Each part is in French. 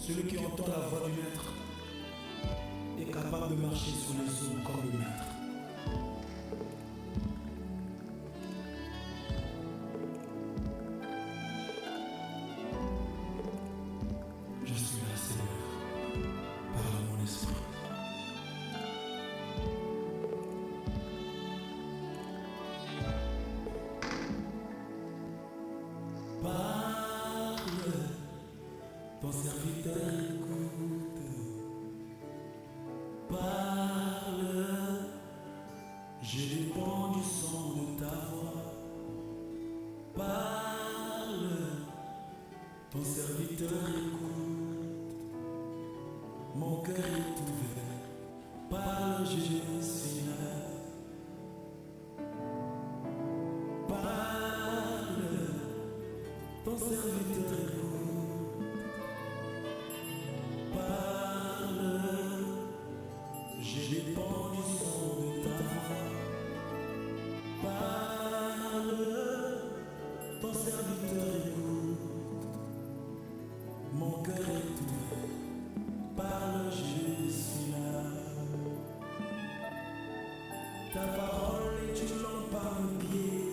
Celui qui entend la voix du maître est capable de marcher sur les eaux comme le maître. Je suis là, Seigneur, parle à mon esprit. Parle, ton serviteur écoute. Parle, je dépends du son de ta voix. Parle, ton serviteur écoute. Mon cœur est ouvert. Parle, je suis là. Parle, ton serviteur écoute. Parle, je dépends du son de ta voix. Parle, ton serviteur écoute. Mon cœur est ouvert. Parle, je suis là. Ta parole est une lampe à mes pieds,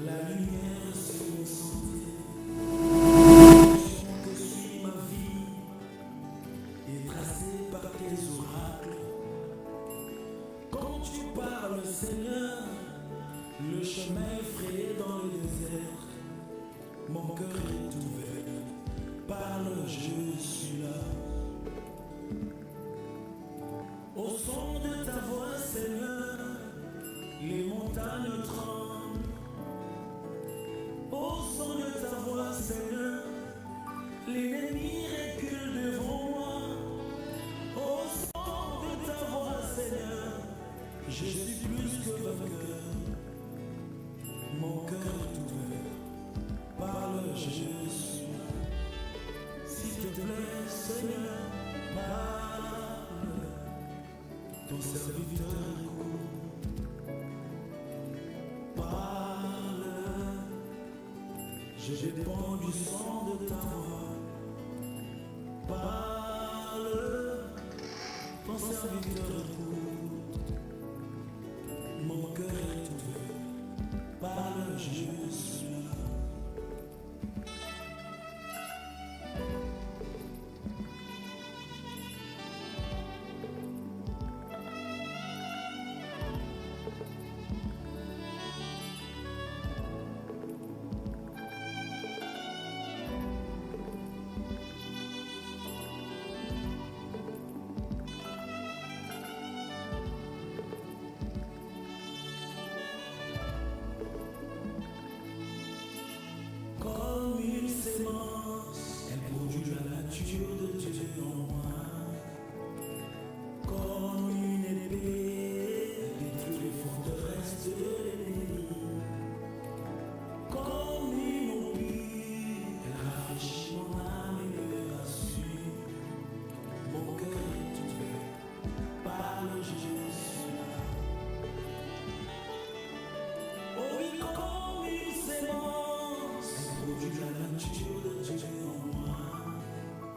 la lumière sur mon sentier. Que suit ma vie est tracée par tes oracles. Quand tu parles, Seigneur, le chemin est frayé dans le désert. Mon cœur est ouvert. Parle, je suis là. Au son de ta voix, Seigneur, les montagnes tremblent. Au son de ta voix, Seigneur, l'ennemi recule devant moi. Au son de ta voix, Seigneur, je suis plus que vainqueur. Mon cœur est ouvert. Parle, je suis là. S'il te plaît, Seigneur, parle. Ton serviteur écoute. Parle, je dépends du son de ta voix. Parle, ton serviteur écoute. Mon cœur est ouvert. Parle, je suis là. Comme une sémence, elle produit la nature de Dieu en moi. Comme une épée, elle détruit les forteresses de l'ennemi. Comme une opie, elle rafraîchit mon âme et me rassure. Mon cœur est ouvert. Parle, je suis là. Oh oui, comme une sémence, produit la nature de Dieu en moi.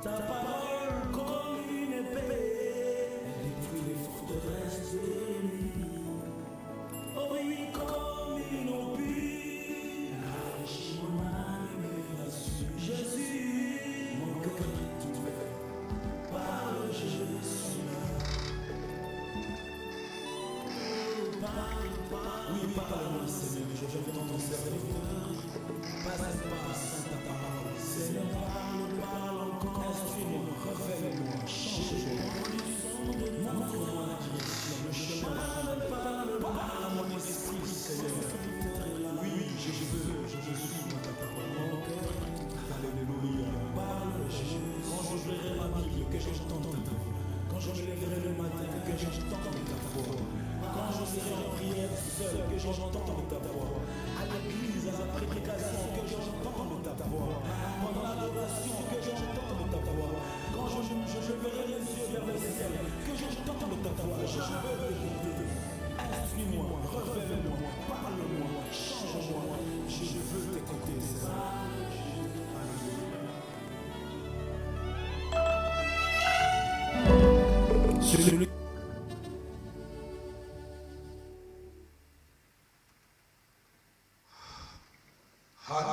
Ta parole comme une épée, elle détruit les forteresses de l'ennemi. Oh oui, comme une opie, elle rafraîchit mon âme et me rassure. Jésus, mon cœur est ouvert. Parle, je suis là. Parle, oui, parle-moi, Seigneur, je veux ton serviteur. Pas à pas, sans ta parole. Seigneur, parle encore. Instruis-moi, révèle-moi, change-moi. Montre-moi la direction, le chemin. Parle à mon esprit, Seigneur. Oui, je suis dans ta parole. Mon cœur, alléluia. Parle, quand j'ouvrirai ma Bible, que j'entende ta voix. Quand je me lèverai le matin, que j'entende ta voix. Quand je serai en prière seul, que j'entende ta voix. À l'église, à la prédication, que j'entende ta voix. Pendant l'adoration, que j'entende ta voix. Quand je verrai les yeux vers le ciel, que j'entende ta voix.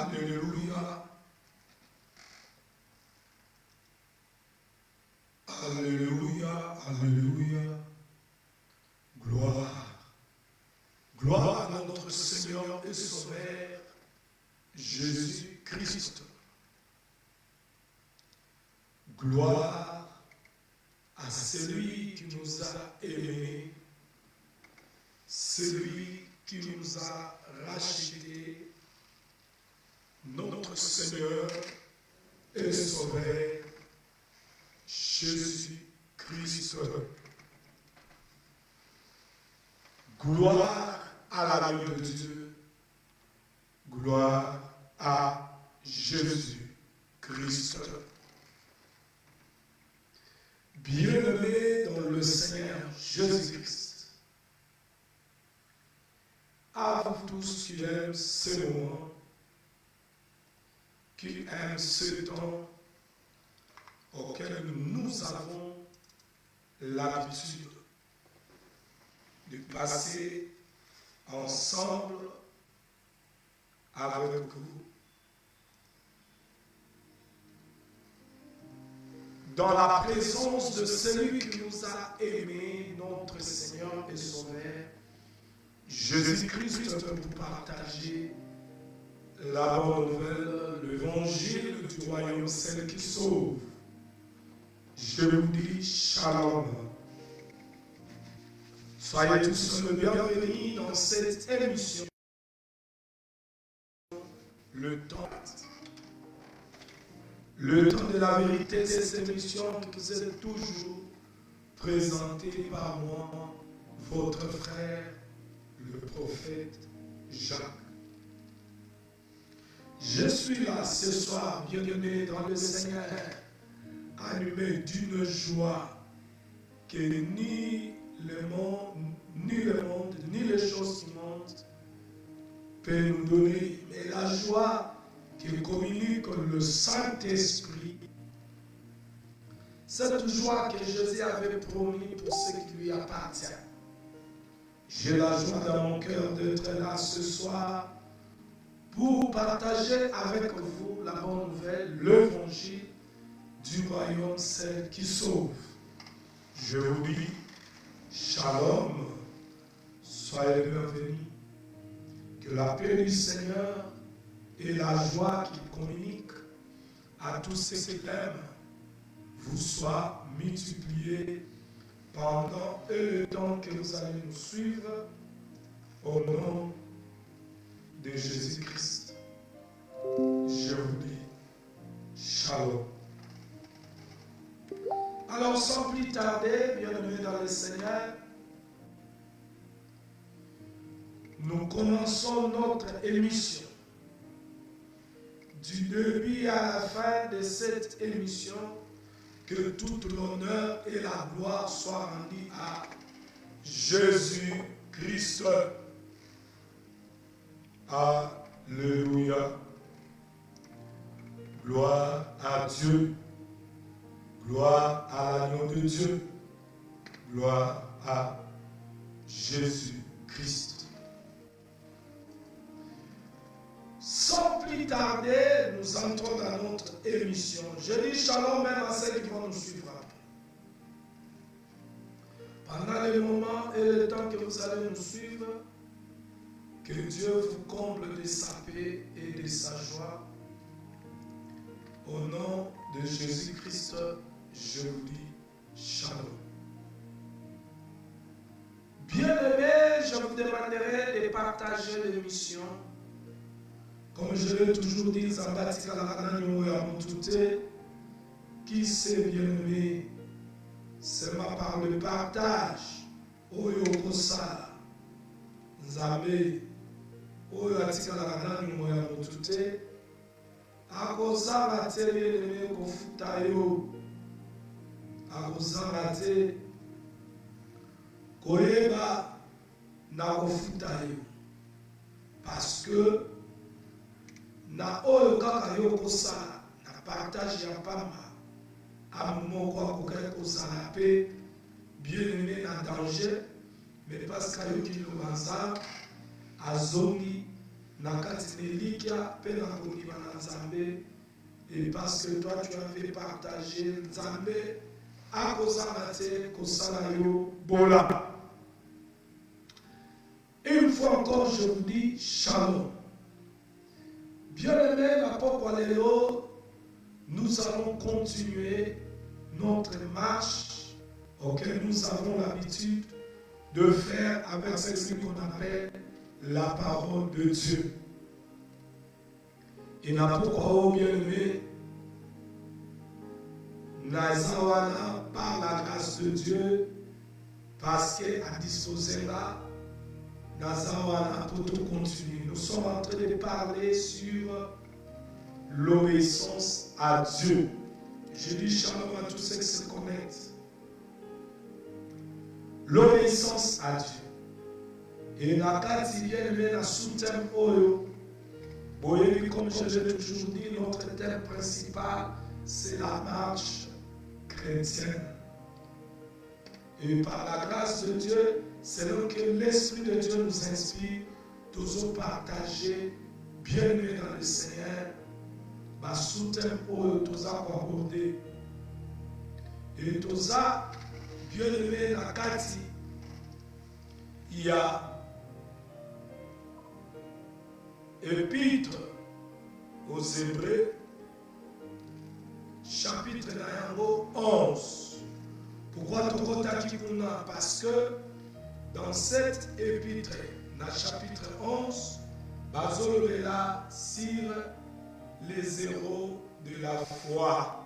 Alléluia. Alléluia. Alléluia. Gloire. Gloire à notre Seigneur et Sauveur, Jésus-Christ. Gloire à celui qui nous a aimés, celui qui nous a rachetés, notre Seigneur et Sauveur, Jésus-Christ. Gloire à l'agneau de Dieu, gloire à Jésus-Christ. Bien-aimés dans le Seigneur Jésus-Christ, à vous tous qui aiment ce moment, qui aiment ce temps auquel nous avons l'habitude de passer ensemble avec vous dans la présence de celui qui nous a aimés, notre Seigneur et Sauveur, Jésus-Christ, pour partager la bonne nouvelle, l'évangile du royaume, celle qui sauve. Je vous dis shalom. Soyez tous le bienvenus dans cette émission. Le temps de la vérité, c'est cette émission qui vous est toujours présentée par moi, votre frère, le prophète Jacques. Je suis là ce soir, bien-aimé dans le Seigneur, animé d'une joie que ni le monde, ni les choses qui montent peut nous donner, mais la joie qui communique le Saint-Esprit. Cette joie que Jésus avait promis pour ceux qui lui appartiennent. J'ai la joie dans mon cœur d'être là ce soir pour partager avec vous la bonne nouvelle, l'évangile du royaume, celle qui sauve. Je vous dis, shalom, soyez bienvenus. Que la paix du Seigneur et la joie qu'il communique à tous ceux qui l'aiment vous soient multipliés pendant le temps que vous allez nous suivre au nom de Jésus-Christ. Je vous dis shalom. Alors sans plus tarder, bien-aimés dans le Seigneur, nous commençons notre émission. Du début à la fin de cette émission, que tout l'honneur et la gloire soient rendus à Jésus-Christ. Alléluia. Gloire à Dieu. Gloire à l'agneau de Dieu. Gloire à Jésus-Christ. Sans plus tarder, nous entrons dans notre émission. Je dis shalom même à ceux qui vont nous suivre après. Pendant les moments et le temps que vous allez nous suivre, que Dieu vous comble de sa paix et de sa joie. Au nom de Jésus-Christ, je vous dis shalom. Bien-aimés, je vous demanderai de partager l'émission. Comme je l'ai toujours dit, Zambatika Lakananyo Yamoutouté, qui s'est bien-aimé, c'est par le partage. Oyo Kosa, Nzambe, Oyo Atika Lakananyo Yamoutouté, Akosa Rate bien-aimé Kofutayo, Akosa Rate, Koyeba Nakofutayo. Parce que na oyo kaka yo kosala na partage ya pamba amoko akokai kozala pe bien-aimé na danger, mais parce que yo ki lobanza azongi Nakati Nelikia, Penakoni Nzambe, et parce que toi tu avais partagé Nzambe, à Kosamate, Kosalayo, Bola. Une fois encore, je vous dis shalom. Bien-aimés, l'apôtre Walélo, nous allons continuer notre marche auquel nous avons l'habitude de faire avec ce qu'on appelle la parole de Dieu. Et n'importe quoi, bien-aimé, Nazawana, par la grâce de Dieu, parce qu'elle a disposé là, Nazawana pour tout continuer. Nous sommes en train de parler sur l'obéissance à Dieu. Je dis shalom à tous ceux qui se connectent. L'obéissance à Dieu. Et nakati bien-aimé, na sous-thème Oyo. Comme je l'ai toujours dit, notre thème principal, c'est la marche chrétienne. Et par la grâce de Dieu, selon que l'Esprit de Dieu nous inspire, toujours partager, bien-aimé dans le Seigneur, ma sous-thème Oyo, tous à aborder. Et tous à, bien-aimé, nakati, il y a Épître aux Hébreux, chapitre 11. Pourquoi Tokotaki Kuna? Parce que dans cette épître, dans le chapitre 11, Bazolo est là sur les héros de la foi.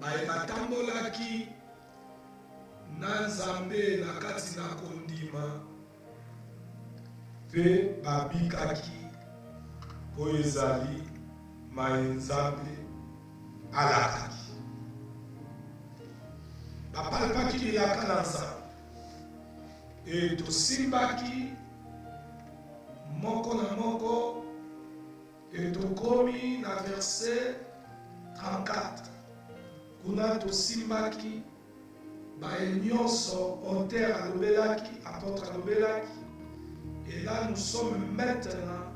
Baïmatambolaki, Nanzambe, Nakati Nakondima. Pe babikaki po ezali maenzambe alakaki bapalpaki lilaka na nzambe e tosimbaki moko na moko e tokomi na verset 34 kuna tosimbaki baye nyonso auteur alobelaki apôtre alobelaki. Et là, nous sommes maintenant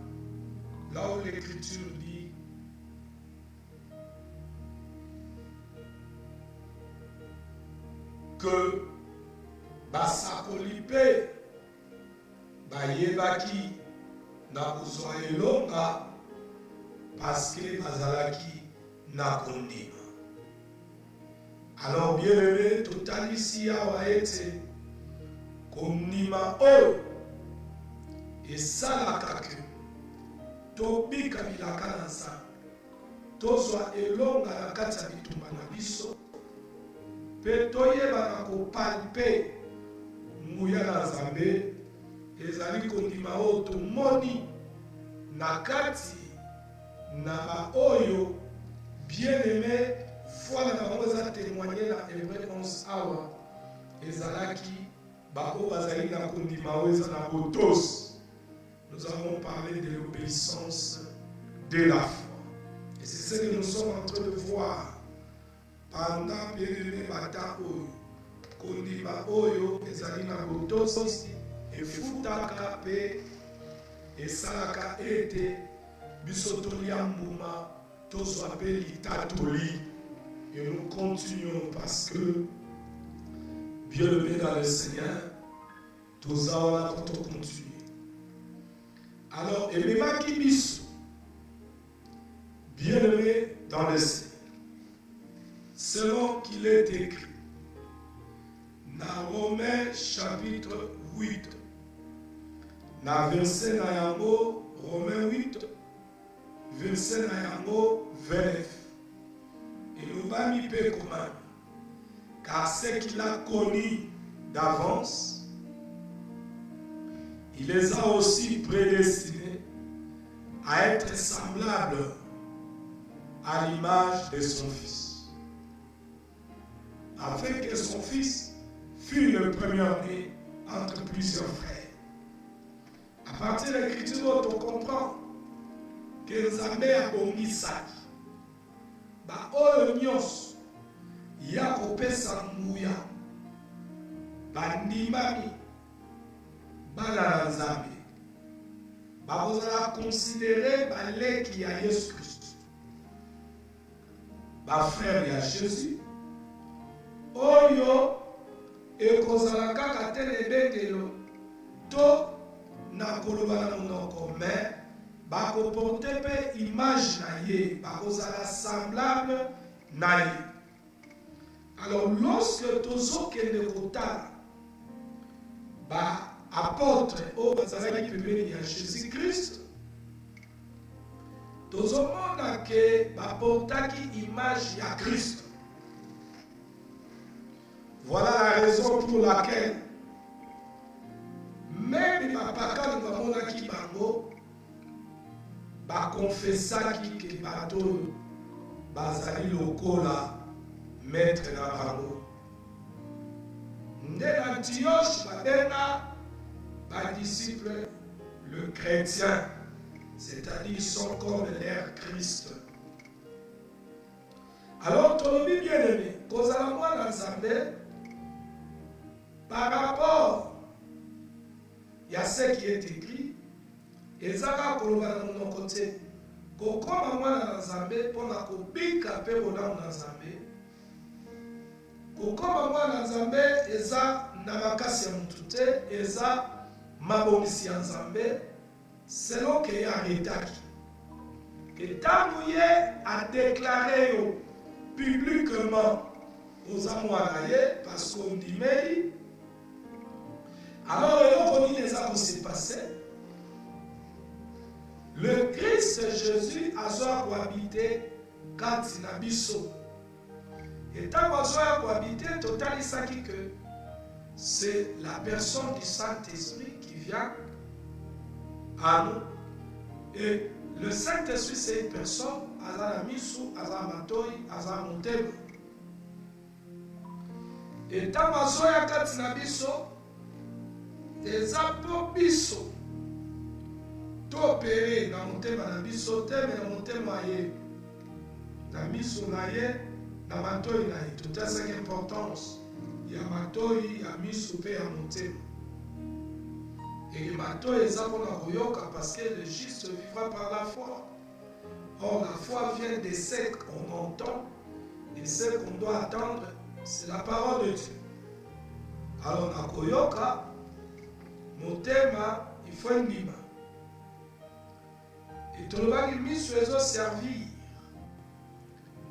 là où l'Écriture dit que Basakolipe, Bayebaki, Nakuzwa Elonga, parce que Bazalaki Nakondima. Alors, bien aimé, total ici a été Kondima O. Et ça, la caque, Tobi Kabila Kanansa, Tozwa Elonga la Kata Bitumba Nabiso, Petoye Banako Palpe, Mouya Nazambe, Ezali Kondima Oto Moni, Nakati, Nama Oyo, bien-aimé, voilà na témoigné dans Hébreux 11 awa, Ezalaki, Bako Bazali na Kondima Oyo na Botos. Nous avons parlé de l'obéissance de la foi. Et c'est ce que nous sommes en train de voir pendant bien-aimé Batao, Kondima Oyo, Ezalina Botos, et Futaka Pe, et Salaka Ete, Bisotolia Mbouma, Toswape Litatoli. Et nous continuons parce que, bien-aimé dans le Seigneur, tous avons continué. Alors, Emema Kibisu, bien-aimé dans le Seigneur, selon qu'il est écrit, dans Romains chapitre 8, dans verset Nayango, Romains 8, verset Nayango 29, et nous va m'y payer comment, car ce qu'il a connu d'avance, il les a aussi prédestinés à être semblables à l'image de son Fils, afin que son Fils fût le premier-né entre plusieurs frères. À partir de l'Écriture, on comprend que Nzambe a bongi saki. Ba oyo nyonso ya kopesa nguya bandimami bana na Nzambe Vous allez considérer les qui a Jésus Christ. Frère de Jésus. Oyo et kozala kaka telebengelo to na koloba na monoko mais bakoporte pe image na ye bakozala semblable na ye. Alors lorsque tozokende kotala apôtre oyo bazalaki pembeni ya Jésus Christ tozomona ke baportaki image ya Christ. Voilà la raison pour laquelle même bapaka bamonaki bango bakonfesaki ke bato bazali lokola maître na bango. Nde na Antioche babenga badisciple le chrétien, c'est-à-dire ils sont comme leur Christ. Alors tolobi bien aimé kozala mwana Nzambe par rapport à ce qui est écrit, ezaka koloba na monoko te kokoma mwana Nzambe mpona kobika mpe bonamu na Nzambe. Kokoma mwana Nzambe eza na makasi ya mutu te, eza mabongisi ya Nzambe selon ke aretaki. Etango ye a déclaré yo publiquement oza mwana ye parce qu'on dit mais alors, il s'est passé. Le Christ Jésus a cohabité quand il a biso. Et tant qu'il a cohabité, total il que c'est la personne du Saint-Esprit qui vient à nous. Et le Saint-Esprit, c'est une personne, Azana Misu, Azana Matoi, Azana Montego. Et tant qu'il a biso, des apobiso topéré dans mon thème na biso thème na mon thème aye na miso na ye na matoi na ye tout à cette importance il y a matoi ya miso pe ya mon thème et matoi eza pona koyoka parce que le juste vivra par la foi. Or la foi vient de ce qu'on entend et ce qu'on doit attendre c'est la parole de Dieu. Alors na koyoka motema il faut un lima. Et tout le monde miso ezo servir.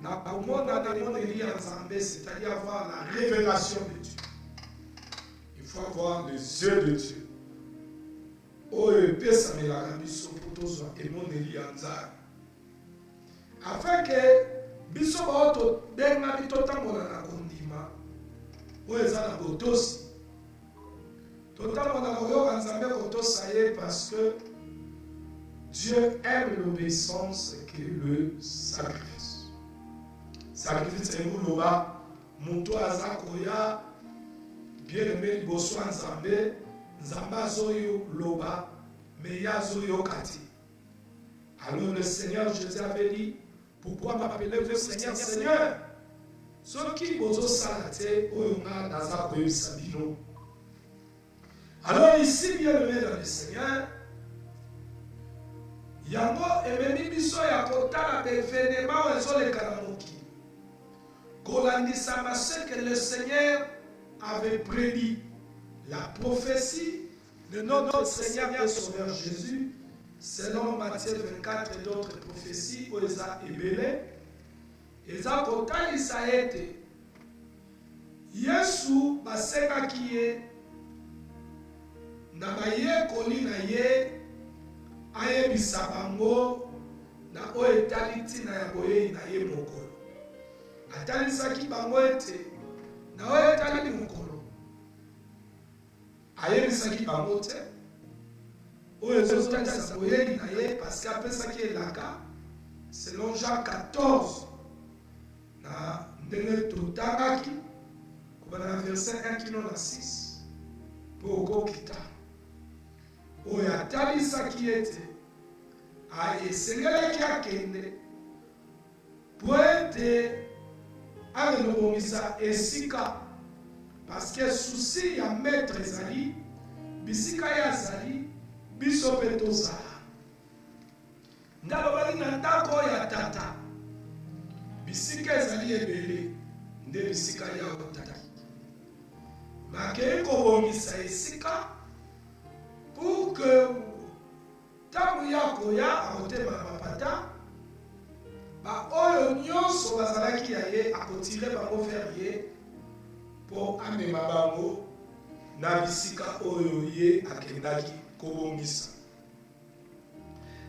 Na komona na monde lié ensemble, c'est-à-dire avoir la révélation de Dieu. Il faut avoir les yeux de Dieu. Oh pesa me la biso potozo et monde lié ensemble. Afin que biso ba auto denga bitotambola na kondima. O ezana botosi. Parce que Dieu aime l'obéissance que le sacrifice. Sacrifice c'est un loba, moto azakoya, bien aimé bosso Nzambe, Nzamba zoyo loba, mais ya zoyo kati. Alors le Seigneur Jésus avait dit, pourquoi m'appelez-vous Seigneur, Seigneur? Ceux qui bozo salate, oyonga nazakoyo sabino. Alors ici, bien aimé dans le Seigneur, yango ememi biso ya kotala bevenema ezoleka na mokili kolandisama ce que le Seigneur avait prédit, la prophétie de notre Seigneur et Sauveur Jésus, selon Matthieu 24 et d'autres prophéties, où eza ebele eza kotalisa ete Yesu basengaki ye na bayekoli na ye ayebisa bango na oyo etali ntina ya boyei na ye mokolo. Atalisaki bango ete na oyo etali mokolo ayebisaki bango te oyo ezotalisa boyei na ye parce que apesaki elaka selon Jean 14 na ndenge totangaki kobana na verset 1 kino na 6 mpo okokita oyo atalisaki ete esengelaki akende po ete alobongisa esika parce que souci ya maître ezali bisika ye azali biso mpe tozala ndalobaki na ndako ya tata bisika ezali ebele nde bisika ya otaki makei kobongisa esika pour que ntango ya koya akotema na mapata baoyo nyonso bazalaki ya ye akotire bango vers ye mpo amema bango na bisika oyo ye akendaki kobongisa.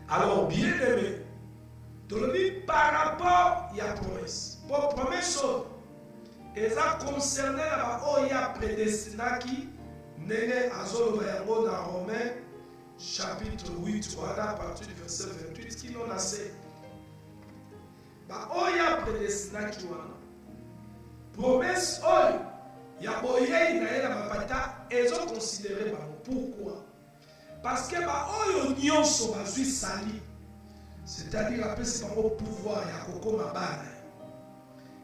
Alors bien aimé, tolobi par rapport ya promesse. Pour promesse eza concerné na baoyo ya prédestinaki ndenge azoloba yango na Romains chapitre 8 voilà à partir du verset 28 kino na se baoyo ya prédestinaki wana promesse oyo ya boyei na ye na mapata ezoconsidere bango. Pourquoi? Parce que baoyo nyonso bazwi sali, c'est-à-dire apesi bango pouvoir ya kokoma bana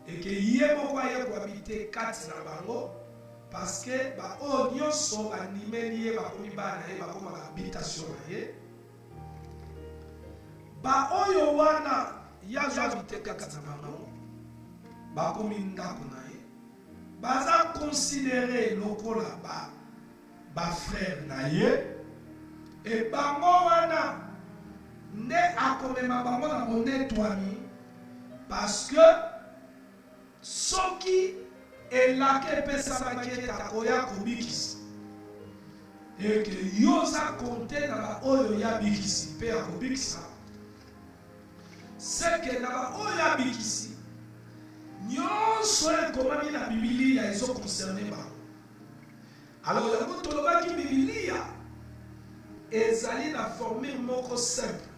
et que ye moko aye kohabite kati na bango parce que baoyo nyonso bandimeli ye bakomi bana ye bakomaka habitation na ye. Baoyo wana yazwa habite kati na bango bakomi ndako na ye baza considéré lokola bafrère na ye et bango wana nde akomema bango na bonetwami parce que soki elaki epesamaki ete akoya kobikisa eke yo oza konte na baoyo ya bikisi mpe akobikisa seke na baoyo ya bikisi nyonso ekomami na bibilia ezoconcerne bango. Alors yango tolobaki bibilia ezali na formule moko simple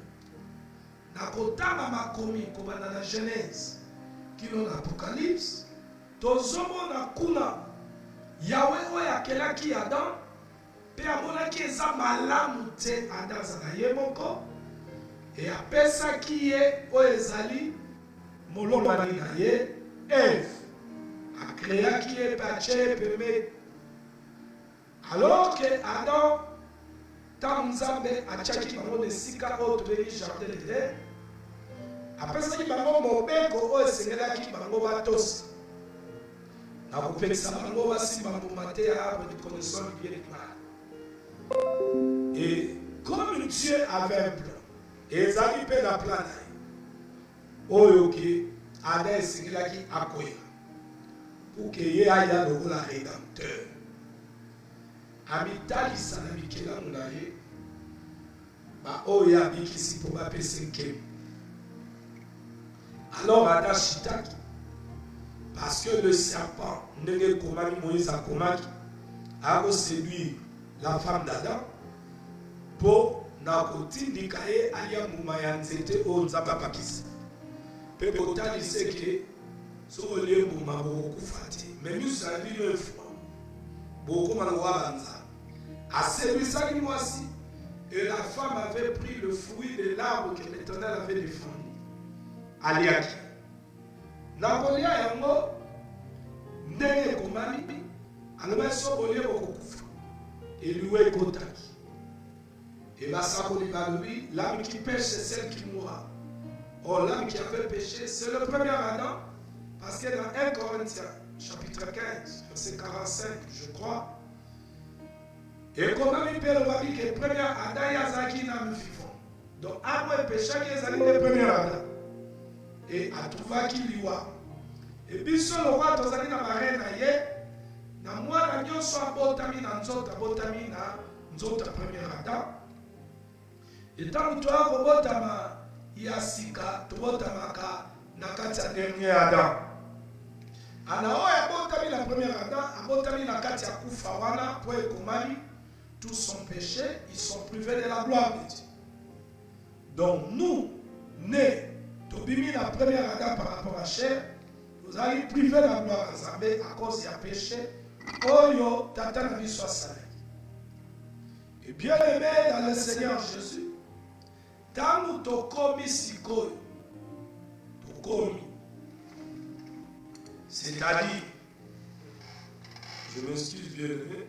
na kotanga makomi kobanda na Genèse kino na Apocalypse tozomona kuna Yawe oyo akelaki Adam mpe amonaki eza malamu te Adam azala ye moko e apesaki ye oyo ezali molongani na ye Eve akreaki ye mpe atie ye pembeni. Alors que Adam ntango Nzambe atiaki bango na esika oyo tobengi jardin d'Eden apesaki bango mobeko oyo esengelaki bango batosa na kopekisa bango basimba mbuma te ya arbre de connaissance du bien et du mal. Et comme Dieu avait un plan ezali mpe na plan na ye oyo ke Adam esengelaki akoya pour ke ye aya lokola rédempteur amitalisa na bikelamu na ye baoyo abikisi mpo bapesa nkemi. Alors Adam chitaki parce que le serpent ndenge ekomami Moïse akomaki akoséduire la femme d'Adam mpo na kotindika ye alia mbuma ya nzete oyo Nzambe apakisi mpe kotalisa eke soki olie mbuma bokokufa te me miso na bino efwa bokoma na kowa banzala. Aséduisaki mwasi et la femme avait pris le fruit de l'arbre que l'Éternel avait défendu. Aliaki. Nakolia yango ndenge ekomami aloba soki olie bokokufa eliwa ekotaki. Et basakoli balobi l'âme qui pêche c'est celle qui mourra. Or l'âme qui avait péché c'est le premier Adam parce que dans 1 Corinthiens chapitre 15 verset 45 je crois et comme il peut le dire que le premier Adam yazaki na mfifo donc abo epeshaki ezali le premier Adam et atuvaki liwa et biso lokwa tozali na bare na ye na mwana nyonso abotami na nzoto abotami na nzoto ya premier Adam et ntango toya kobotama ya sika tobotamaka na kati ya dernier Adam. Ana oyo abotami na premier Adam abotami na kati ya kufa wana mpo ekomami tous sont péchés, ils sont privés de la gloire de Dieu. Donc nous, nés, tobimi la première Adam par rapport à chair, nous allons priver la gloire à Nzambe à cause du péché. Oyo tata na biso asali. Et bien aimé dans le Seigneur Jésus, tangu tokomi sikoyo, tokomi, c'est-à-dire, je m'excuse bien aimé,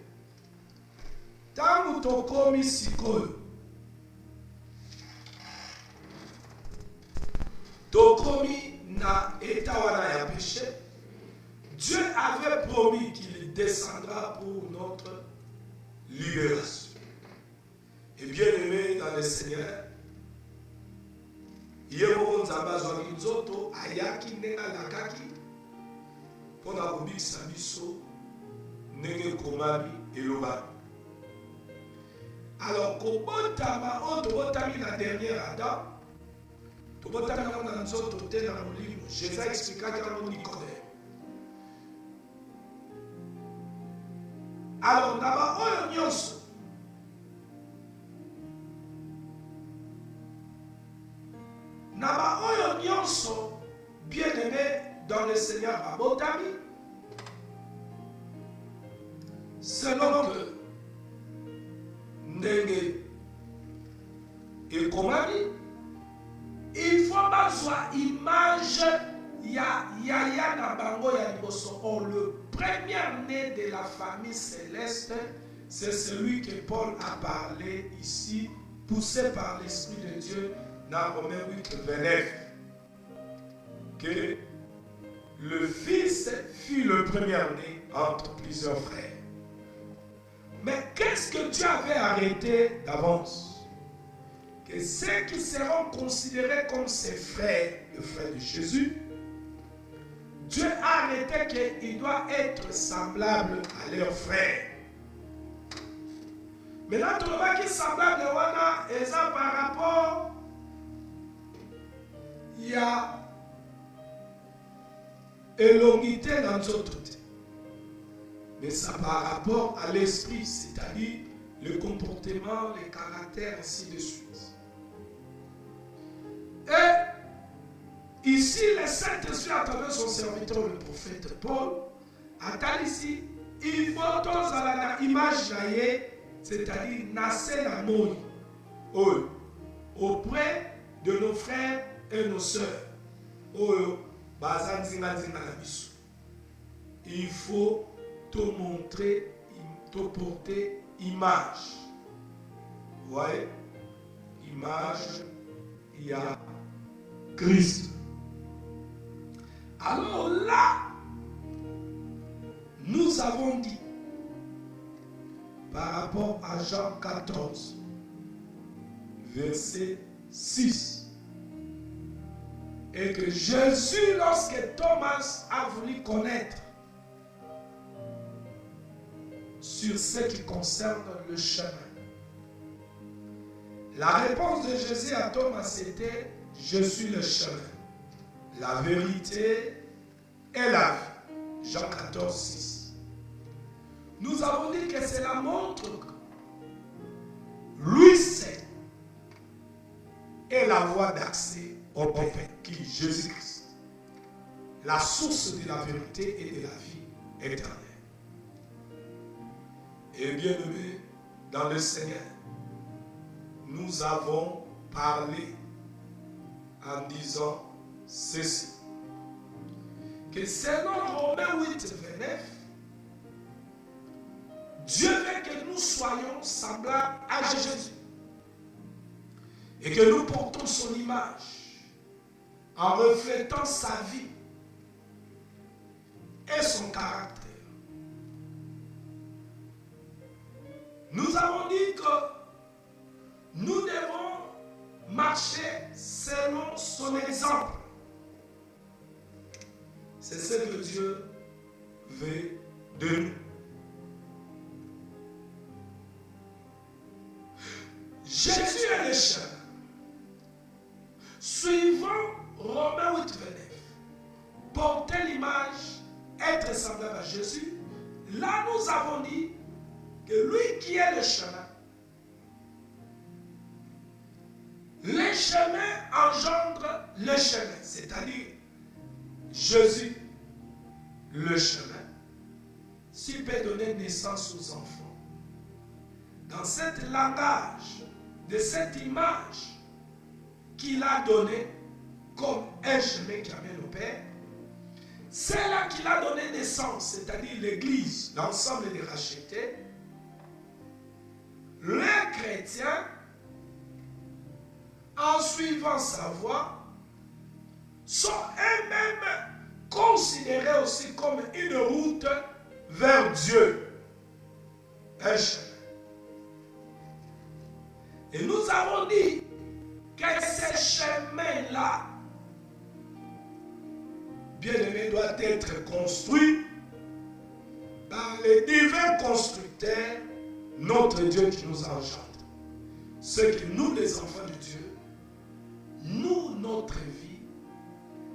tangu tokomi sikoyo Tokomi na etawana ya péché. Dieu avait promis qu'il descendra pour notre libération. Et bien aimé dans le Seigneur, Yemo Nzamba Zwaki Nzoto ayaki nenga lakaki pona kobikisa biso ndenge komami elobami. Alors kobotama oyo tobotami na dernière Adam, tobotami yango na nzoto te na molimo. Jésus expliquaki yango Nicodème. Alors na baoyo nyonso bien-aimé dans le Seigneur babotami, selon que ndenge ekomami, il faut bazwa image ya yaya na bango ya liboso. Or le premier-né de la famille céleste, c'est celui que Paul a parlé ici, poussé par l'Esprit de Dieu dans Romains 8, 29. Que le Fils fut le premier-né entre plusieurs frères. Mais qu'est-ce que Dieu avait arrêté d'avance? Que ceux qui seront considérés comme ses frères, les frères de Jésus, Dieu a arrêté qu'il doit être semblable à leurs frères. Maintenant, tu vois qu'il est semblable à Eza par rapport, il y a élongité dans notre côté. Mais ça par rapport à l'esprit, c'est-à-dire le comportement, les caractères, ainsi de suite. Et ici, le Saint-Esprit, à travers son serviteur, le prophète Paul, a ici, il faut tous à l'image, c'est-à-dire nasser la mouille auprès de nos frères et nos sœurs. Il faut te montrer, te porter image. Vous voyez? Image, il y a Christ. Alors là, nous avons dit, par rapport à Jean 14, verset 6, et que Jésus, lorsque Thomas a voulu connaître sur ce qui concerne le chemin, la réponse de Jésus à Thomas était: je suis le chemin, la vérité et la vie. Jean 14, 6. Nous avons dit que c'est la montre que lui c'est et la voie d'accès au Père, qui est Jésus-Christ, la source de la vérité et de la vie éternelle. Et bien aimé dans le Seigneur, nous avons parlé en disant ceci, que selon Romains 8, 29, Dieu veut que nous soyons semblables à Jésus et que nous portons son image en reflétant sa vie et son caractère. Nous avons dit que nous devons marcher selon son exemple. C'est ce que Dieu veut de nous. Jésus est le chemin. Suivant Romains 8, 29, porter l'image, être semblable à Jésus, là nous avons dit que lui qui est le chemin, le chemin engendre le chemin, c'est-à-dire Jésus, le chemin, s'il peut donner naissance aux enfants. Dans cet langage, de cette image qu'il a donnée comme un chemin qui amène au Père, c'est là qu'il a donné naissance, c'est-à-dire l'Église, l'ensemble des rachetés, les chrétiens, en suivant sa voie, sont eux-mêmes considérés aussi comme une route vers Dieu. Un chemin. Et nous avons dit que ce chemin-là, bien-aimé, doit être construit par les divins constructeurs, notre Dieu qui nous enchante. Ce que nous, les enfants de Dieu, nous, notre vie,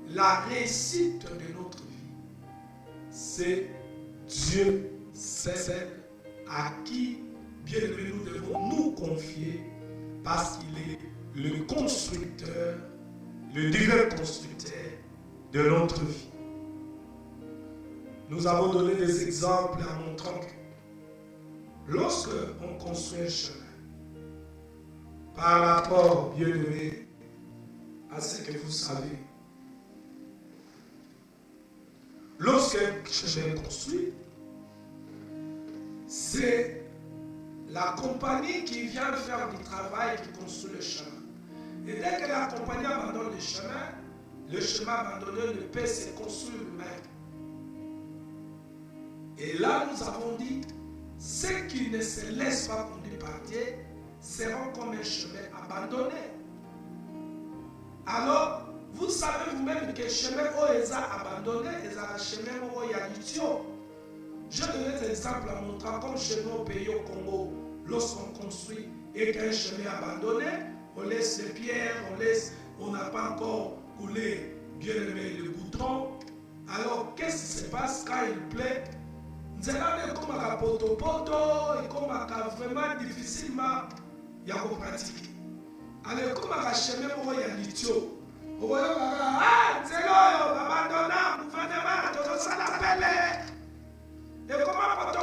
la réussite de notre vie, c'est Dieu seul à qui, bien aimé, nous devons nous confier parce qu'il est le constructeur, le divin constructeur de notre vie. Nous avons donné des exemples en montrant que lorsque on construit un chemin, par rapport, bien aimé, à ce que vous savez, lorsqu'un chemin est construit, c'est la compagnie qui vient faire du travail qui construit le chemin. Et dès que la compagnie abandonne le chemin abandonné ne peut se construire lui-même. Et là, nous avons dit, ceux qui ne se laissent pas conduire par Dieu seront comme un chemin abandonné. Alors, vous savez vous-même que le chemin où ils ont abandonné, ils ont un chemin où il y a du tuyau. Je donne des exemples en montrant comme chez nous au pays au Congo, lorsqu'on construit et qu'un chemin abandonné, on laisse les pierres, on n'a pas encore coulé bien aimé le goudron. Alors, qu'est-ce qui se passe quand il plaît? Nzela est comme un poto et comme un vraiment difficilement il y a pratiquer. Alors, comme un chemin où il y a du tuyau. On va dire, ah, Nzela, abandonna, gouvernement, tout ça l'appelle. Et comment poto.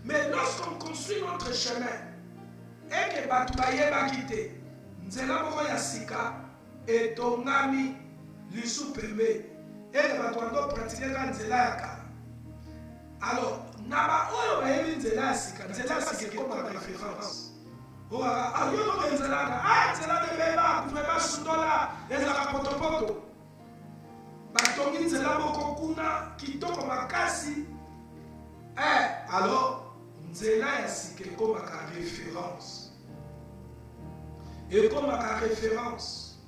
Mais lorsqu'on construit notre chemin, et que Batubaye va quitter, Nzela moko ya sika, et tongami, l'issou permet, et que Batuando pratique Nzela yaka. Alors, Naba Oyo va Nzela sika, Nzela sika comme ma référence. Ah, yo no Nzela, ah, Nzela de Beba, gouvernement Sundola, Nzela poto. Batongi Nzela moko kuna, kitoko makasi. Alors, Nzela sika comme ma référence. Et comme ma référence.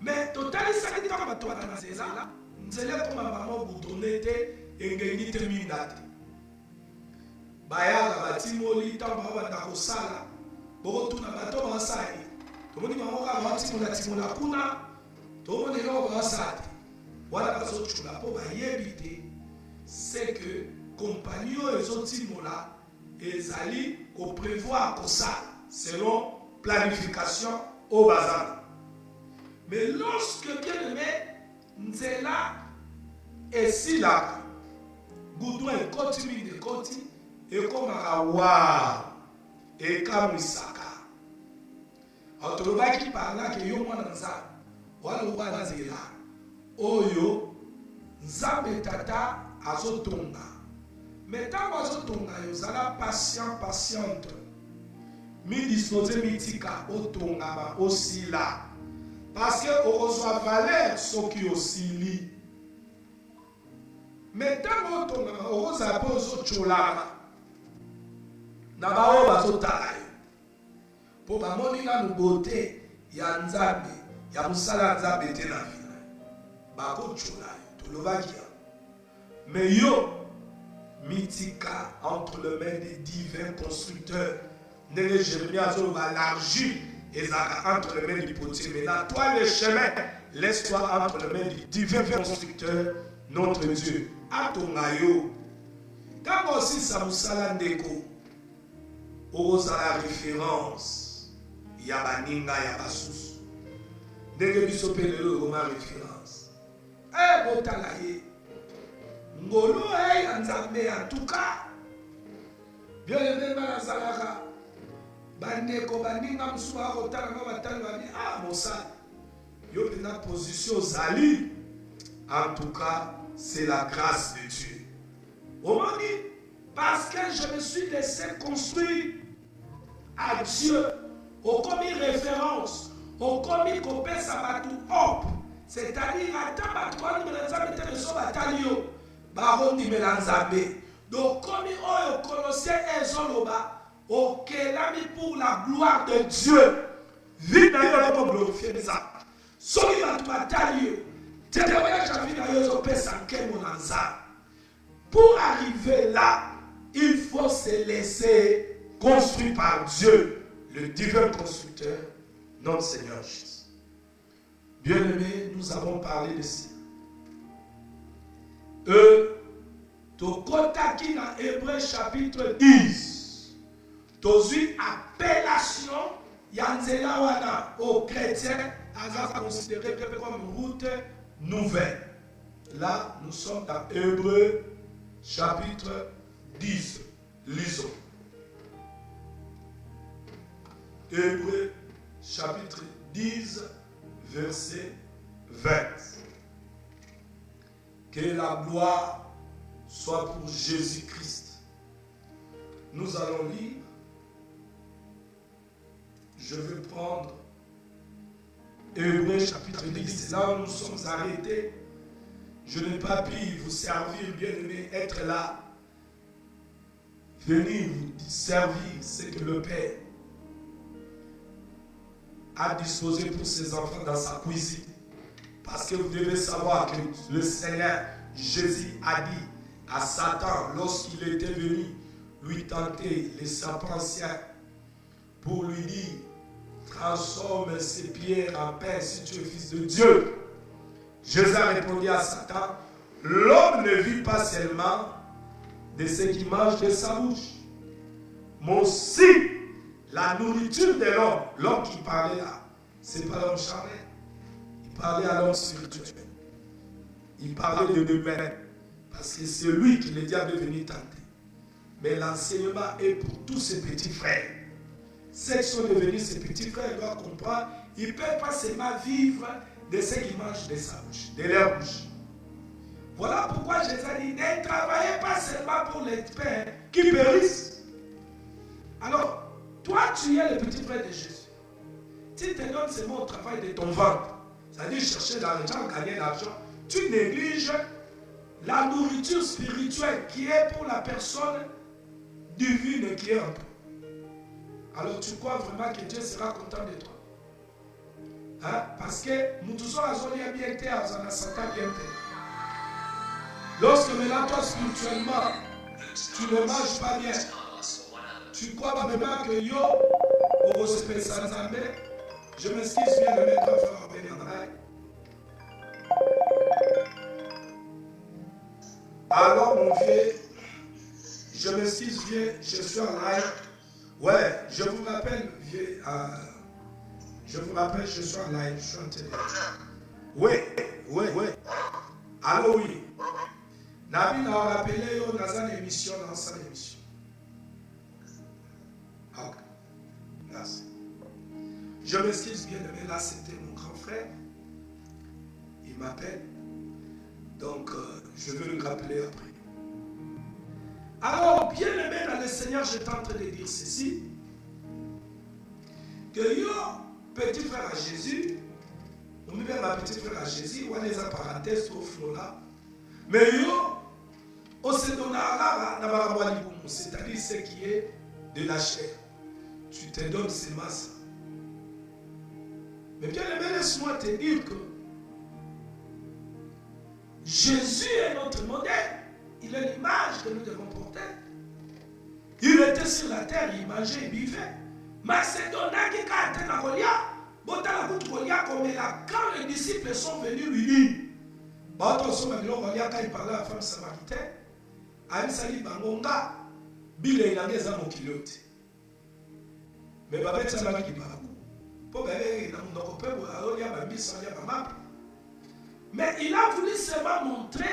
Mais total, ça dit comme toi dans Nzela, Nzela comme ma maman vous donnez et ngeni terminate. Baya la batimoli tamba banda kosala, boko tuna bato basali. Tomoni maman ka batimona timona kuna, tomoni ko basali. Voilà bazo chula po ba yebite, c'est que compagnon et zotimona ezali ko prévoir ko ça selon planification au bazar. Mais lorsque bien aimé, Nzela est si là, Goudou est continue de côté, et comme Awa, et comme Isaka. Autoroba qui parle là, que yo mwana nza, wala wana Nzela, oyo, nzambe tata azotonga. Mais tant azotonga, yo zala patiente. Mi dispose mitika otonga aussi là. Parce que on reçoit valeur ce qui aussi lit. Mais tant otonga on reçoit pas cholama. Na ba o bazotala. Po ba moni na beauté ya nzambe, ya musala nzambe te na vie. Ba ko chola to lovakia. Mais yo mitika entre les mains des divins constructeurs. Ne Jérémie a l'argile et entre les mains du potier. Maintenant, toi, le chemin, laisse-toi entre les mains du divin constructeur, notre Dieu. À ton maillot. Quand aussi Samusala Ndeko, osa la référence, Yabaninga Yabasus. Ndeke bisopelelo ma référence. Botalaye. Ngolo Nzambe en tout cas. Bien aimé Manazalaka. Bandeko baninga msuba kotala nga batali bani mosala yo pena position zali. En tout cas, c'est la grâce de Dieu. Comment dit? Parce que je me suis laissé construire à Dieu au commis référence au commis copé sabatu hop C'est-à-dire, donc, comme au Colossiens ezoloba, au kelami pour la gloire de Dieu. Vite d'ailleurs, pour glorifier les âmes. Soki va batali, témoignage à vie d'ailleurs, pour arriver là, il faut se laisser construire par Dieu, le divin constructeur, notre Seigneur Jésus. Bien-aimés, nous avons parlé de ça. Tokotaki dans Hébreu chapitre 10. Tozu appellation Yanzela wana aux chrétiens à considérer comme une route nouvelle. Là, nous sommes dans Hébreu chapitre 10. Lisons. Hébreu chapitre 10, verset 20. Que la gloire soit pour Jésus-Christ. Nous allons lire. Je vais prendre Hébreu chapitre 10. Là où nous sommes arrêtés. Je n'ai pas pu vous servir, bien-aimé, être là. Venir vous servir ce que le Père a disposé pour ses enfants dans sa cuisine. Parce que vous devez savoir que le Seigneur Jésus a dit à Satan, lorsqu'il était venu lui tenter les serpents anciens, pour lui dire, transforme ces pierres en pain si tu es fils de Dieu. Jésus a répondu à Satan, l'homme ne vit pas seulement de ce qu'il mange de sa bouche, mais aussi la nourriture de l'homme. L'homme qui parlait là, ce n'est pas l'homme charnel. Il parlait à l'homme spirituel. Il parlait de lui-même. Parce que c'est lui qui le diable est venu tenter. Mais l'enseignement est pour tous ses petits frères. Ceux qui sont devenus ses petits frères doivent comprendre. Ils ne peuvent pas seulement vivre de ce qu'ils mangent de sa bouche, de leur bouche. Voilà pourquoi Jésus a dit, ne travaillez pas seulement pour les pères qui périssent. Alors, toi, tu es le petit frère de Jésus. Tu te donnes seulement au travail de ton ventre, c'est-à-dire chercher l'argent, gagner l'argent, tu négliges la nourriture spirituelle qui est pour la personne divine qui est en toi. Alors, tu crois vraiment que Dieu sera content de toi? Hein? Parce que nous tous avons bien été à un certain bien. Lorsque maintenant, toi, spirituellement, tu ne manges pas bien, tu crois vraiment que yo, au respect sans armée, je m'excuse bien de mes grands frères bénédicts. Alors, mon vieux, je m'excuse bien, je suis en live. Ouais, je vous rappelle, vieux, je suis en live, je suis en télé. Oui. Allô, oui. Nabi n'a rappelé dans une émission, dans sa émission. Ok, merci. Je m'excuse bien, mais là c'était mon grand frère. Il m'appelle. Donc, je vais le rappeler après. Alors, bien aimé dans le Seigneur, je suis en train de dire ceci. Que yo, petit frère à Jésus, on me dit ma petite frère à Jésus, on a les parenthèses au flot là. Mais yo, on se donne à la c'est-à-dire ce qui est de la chair. Tu te donnes ces masses. Mais bien aimé, laisse-moi te dire que Jésus est notre modèle. Il est l'image que nous devons porter. Il était sur la terre, il mangeait, il buvait. Mais c'est donné qu'il a été dans Goliath, quand les disciples sont venus lui dire, quand il parlait à la femme samaritaine, Aïsali Bangonga, Bile il a mis à mon kilote. Mais Babet Salama qui parle. Mais il a voulu seulement montrer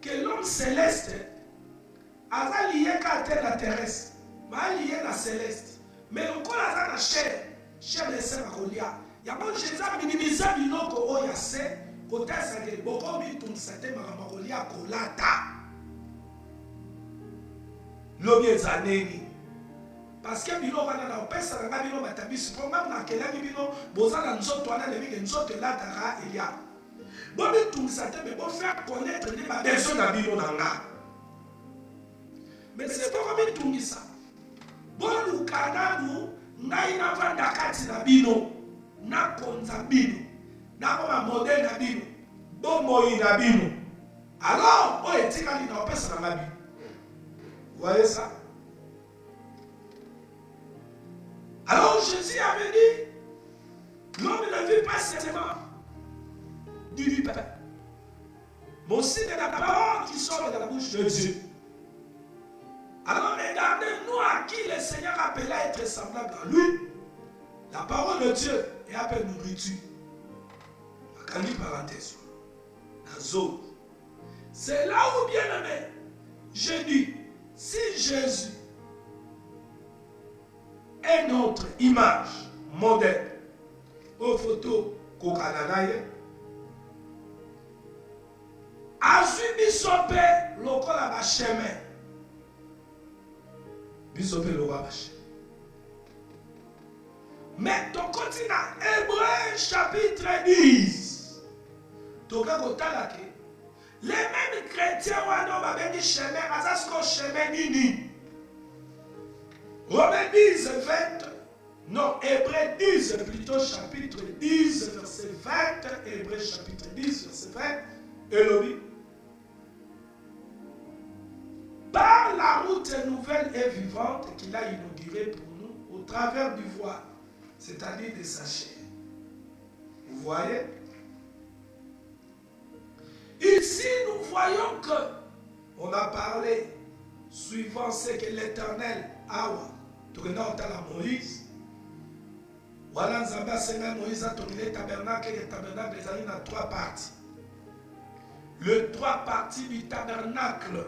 que l'homme céleste a lié qu'à la terrestre, mais lié à la céleste. Mais encore à la chair de saint Goliath. Il y a un Jésus minimisé biloko oyase, côté ça que beaucoup mitum sate Goliath kolata. L'homme est zaneni. parce que bino wana na opesa nga bino batabisi po même na kelaki bino bozana nzoto wana lebike nzoto elataka elia bomi tungisa te me faire connaître nde babesoin na bino na nga mais c'est pas comme tungisa boluka nanu ngai navanda kati na bino nakonza bino nakoma modele na bino bomoi na bino alors oyo etikali na opesa na nga bino voyez ça. Alors Jésus avait dit, l'homme ne vit pas seulement du pain, mais aussi de la parole qui sort de la bouche de Dieu. Alors regardez-nous à qui le Seigneur appelait à être semblable à lui. La parole de Dieu est appelée nourriture. Parenthèse. C'est là où, bien aimé, je dis, si Jésus est notre image, modèle, aux photos kokananaye, azui bisope lokola ba chemin. Bisope lokola ba chemin. Mais ton continent, Hébreu chapitre 10, toka kotala ke les mêmes chrétiens wana babengi chemin azasko chemin nini. Romains 10, 20, non, Hébreux 10, plutôt chapitre 10, verset 20, Hébreux chapitre 10, verset 20, et l'obit. Par la route nouvelle et vivante qu'il a inaugurée pour nous, au travers du voile, c'est-à-dire de sa chair. Vous voyez? Ici, nous voyons que, on a parlé, suivant ce que l'Éternel a tourné à Moïse. Voilà, Moïse a tourné le tabernacle, et le tabernacle est dans 3 parties. Les 3 parties du tabernacle,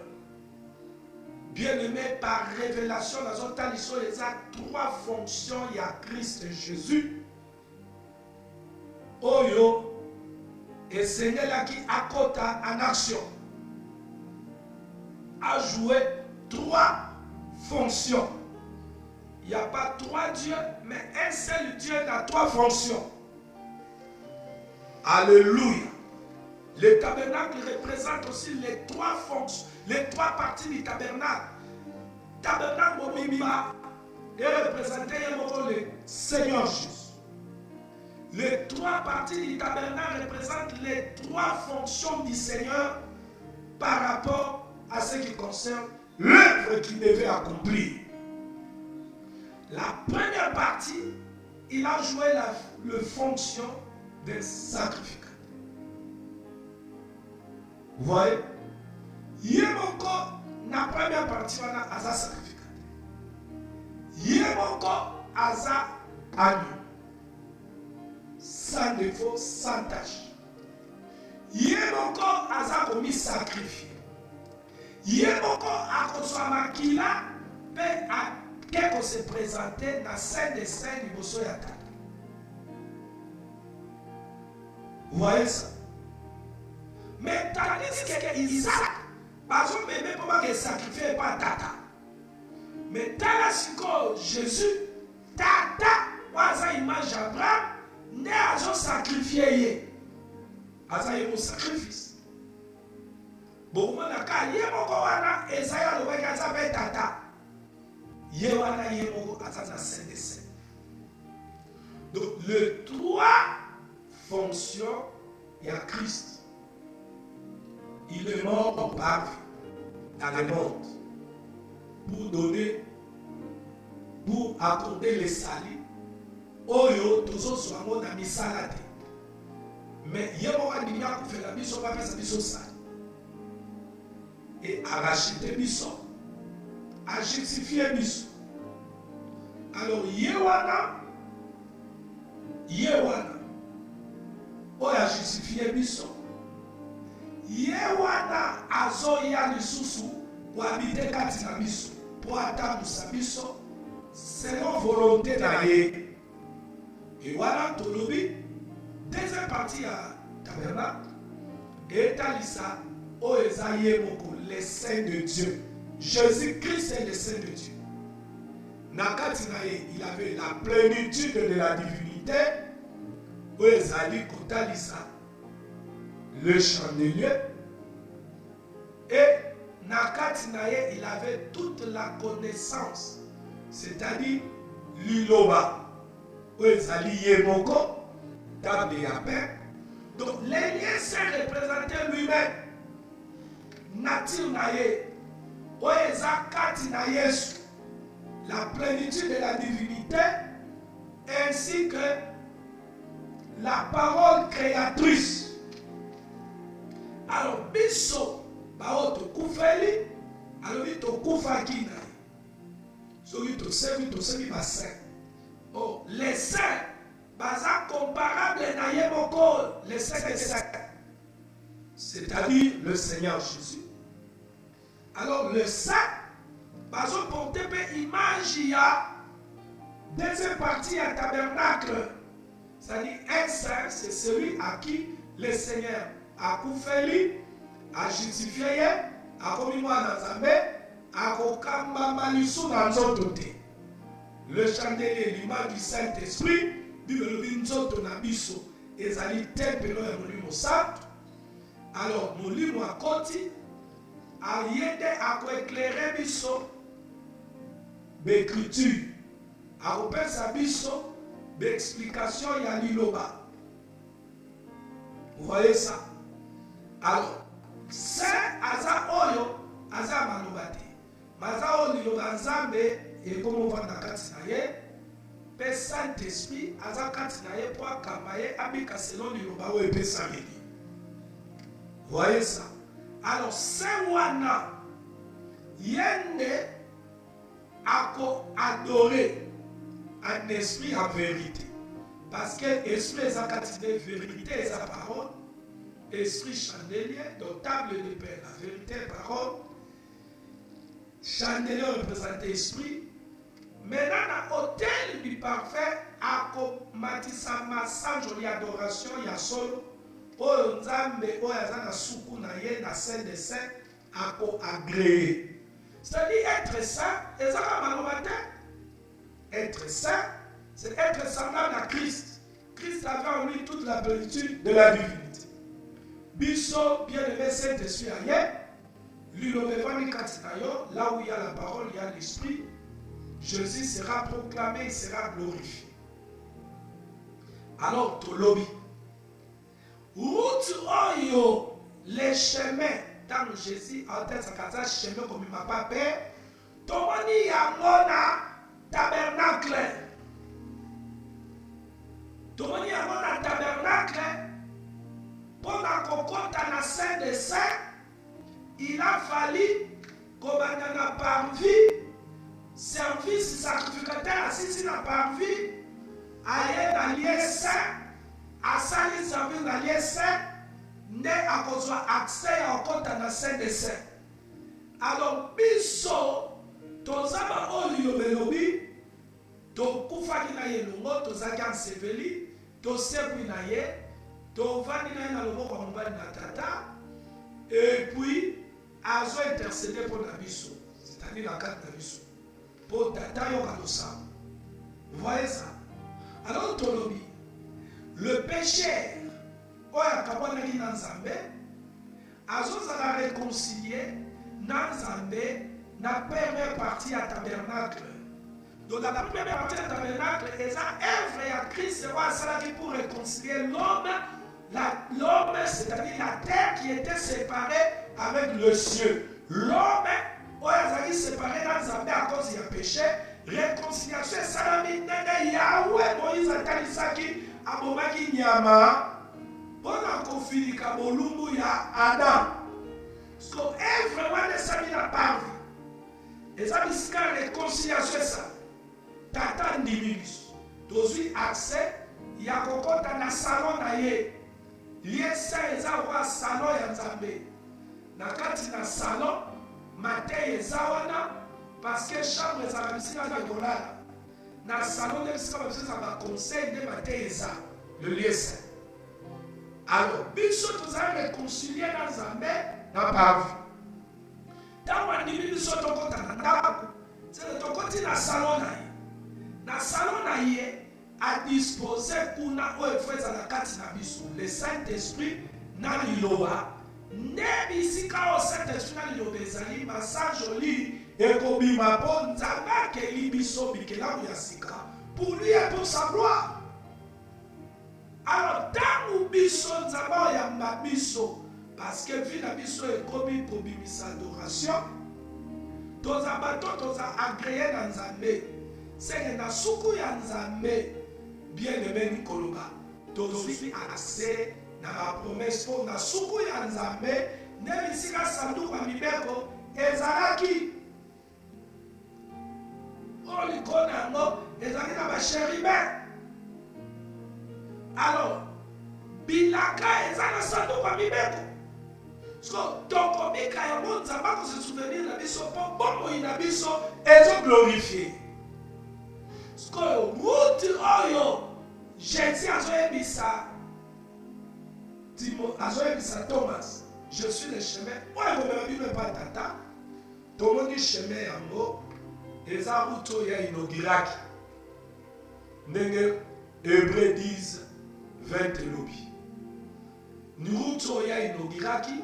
bien aimé par révélation, dans un temps, il y a 3 fonctions, il y a Christ Jésus. Oyo, et Seigneur là qui accota en action, a joué 3 fonctions. Il n'y a pas 3 dieux, mais un seul Dieu a 3 fonctions. Alléluia. Le tabernacle représente aussi les 3 fonctions, les 3 parties du tabernacle. Tabernacle Momimima est représenté le Seigneur Jésus. Les 3 parties du tabernacle représentent les 3 fonctions du Seigneur par rapport à ce qui concerne l'œuvre qu'il devait accomplir. La première partie, il a joué la fonction de sacrificateur. Vous voyez? Yemoko, la première partie, on a Aza sacrificateur. Yemoko, Aza agneau. Sans défaut, sans tâche. Yemoko, Aza commis sacrifié. Yemoko, Akoswa Makila, peut à qu'on se présentait dans scène de scène du Bosso Yata. Vous voyez ça? Mais tandis que Isaac, par exemple, même pour que sacrifier pas Tata. Mais Talasiko, Jésus, Tata, Waza image Abraham, ne a sacrifié. Aza yemo sacrifice. Bon, on a qu'à yemo kowana, Esaïa le weka s'appelle Tata. Yewana yemo azaza saint de saint. Donc, les 3 fonctions, il y a Christ. Il est mort en parve dans le monde pour donner, pour accorder les salis. Oyo, tous autres sont en ami salade. Mais yemo a dit qu'on fait la mission, on va faire sa mission sale. Et à racheter mission, à justifier mission. Alors, Yewana, on a justifié mission. Yewana, azoya lisusu, pour habiter katina mission, pour attendre sa mission, selon volonté d'aller. Et voilà, Tolobi, deuxième partie à tabernacle, et Talissa, Oezaye Moko, les saints de Dieu. Jésus-Christ est le saint de Dieu. Nakati na ye, il avait la plénitude de la divinité. Oezali kotalisa le chandelier. Et nakati na ye, il avait toute la connaissance. C'est-à-dire l'iloba. Oezali yemoko, table ya pain. Donc les liens s'est représenté lui-même. Nature na ye, oeza kati na Yesu, la plénitude de la divinité, ainsi que la parole créatrice. Alors, biso, bao to kufeli, alors to kufaki na ye. Soki to sevi ba saint. Oh, les saints, baza comparable na ye moko, les saints des saints. C'est-à-dire le Seigneur Jésus. Alors, le saint, bazo porte pe image ya deuxième partie à tabernacle. C'est-à-dire un saint, c'est celui à qui le Seigneur a koufeli, a justifié, a commis moi dans Zambé, a kokamba malisu dans nzoto te. Le chandelier, l'image du Saint-Esprit, Bible nzoto na biso, ezali tempelo ya molimo santo. Alors, molimo akoti, a yede a koéclairer biso, l'écriture, a kopesa biso, l'explication ya liloba. Vous voyez ça? Alors, saint aza oyo, aza maloba te. Maza oyo liloba nzambe, et comme on va na kati na ye, pe Saint-Esprit, aza kati na ye, po akamba ye, abika selon liloba oyo epesa meli. Vous voyez ça? Alors, saint wana, yende, ako adorer un esprit en vérité. Parce que l'esprit est en quantité de vérité et sa parole. Esprit chandelier, donc table de paix, la vérité et parole. Chandelier représente l'esprit. Maintenant, dans l'hôtel du parfait, à matisa massage et adoration, il y a solo. Oyo nzambe oyo aza na suku na ye na saint de saint ako agréé. C'est-à-dire être saint, ezaka maloba te. Être saint, c'est être semblable à Christ. Christ avait en lui toute la plénitude de la divinité. Biso, bien-aimé Saint-Esprit, là où il y a la parole, il y a l'esprit. Jésus sera proclamé, il sera glorifié. Alors, Tolobi. Route oyo, les chemins, dans Jésus, en tête, ça chemin comme il m'a pas peur. Tomoni yamona tabernacle. Tomoni yamona tabernacle. Pendant qu'on compte à la saint des saints, il a fallu qu'on ait parvi, service sacrificateur, assis dans parvi, aille dans lieu saint, à salir service dans lieu saint, né à cause accès à compte à la saint des saints. Alors, biso, tozaba oyo belobi, to kufaki na ye longo, tozaki anseveli, to sebu na ye, to vani na ye na loboko ya mobali na tata, et puis, azo intercédé pour la biso, c'est-à-dire la carte de biso, pour tata yo kalosa. Vous voyez ça? Alors, tolobi, le pécheur, oya kabonaki na nzambe, azo zala réconcilié, na nzambe, la première partie à tabernacle. Donc la première partie à tabernacle est ça œuvre à Christ pour réconcilier l'homme, c'est-à-dire la terre qui était séparée avec le ciel. L'homme est séparé dans Zambé à cause du péché. Réconciliation salami nene Yahweh Moïse atalisaki abomaki nyama pona kofilika bolumbu ya Adam. So œuvre wana sami na parvi. Et ça dit que réconciliation ça. Tata ndiminis. Tozui accès ya kokota na salon na ye. Lié ça ezawa salon ya Nzambe. Na kati na salon mate ezawana parce que chambre ezala bisika na kolala. Na salon de bisika bisika ba conseil de mate eza. Le lieu saint. Alors, biso tozala réconcilier na Nzambe na parvi. Dans le salon, c'est le salon na ye a disposé kuna oyo efweza na kati na biso le Saint-Esprit na liloba nde bisika oyo Saint-Esprit na liloba ezali message oli ekobima mpo Nzambe akeli biso bikelamu ya sika pour lui et pour sa gloire. Alors ntango biso Nzambe oyamba biso parce que vi na biso ekomi kobimisa adoration toza bato toza agreye na Nzambe seke na suku ya Nzambe bien-aimé Nikoloba tozwi accès na bapromese mpo na suku ya Nzambe nde bisika sanduku ya mibeko ezalaki oyo likolo na yango ezalaki na basheribe. Alors bilaka eza na sanduku ya mibeko so tokomika yango Nzambe akose souvenir na biso mpo bomoi na biso ezoglorifie sikoyo mutu oyo Jésus azoyebisa Thomas je suis le chemin oyo ekomema bino epa tata tomoni chemin yango eza route oyo ya inauguraki ndenge Hébreux 10:20 elobi ni route oyo ya inauguraki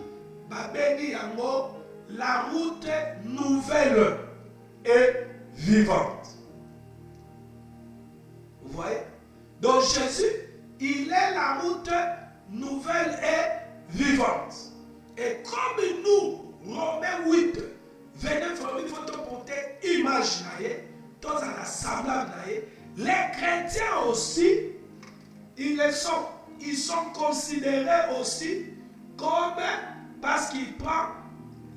babengi yango la route nouvelle et vivante. Vous voyez? Donc Jésus, il est la route nouvelle et vivante. Et comme nous, Romains 8, venez vraiment, il faut te porter image, dans la semblable, les chrétiens aussi, ils sont considérés aussi comme, parce qu'ils prennent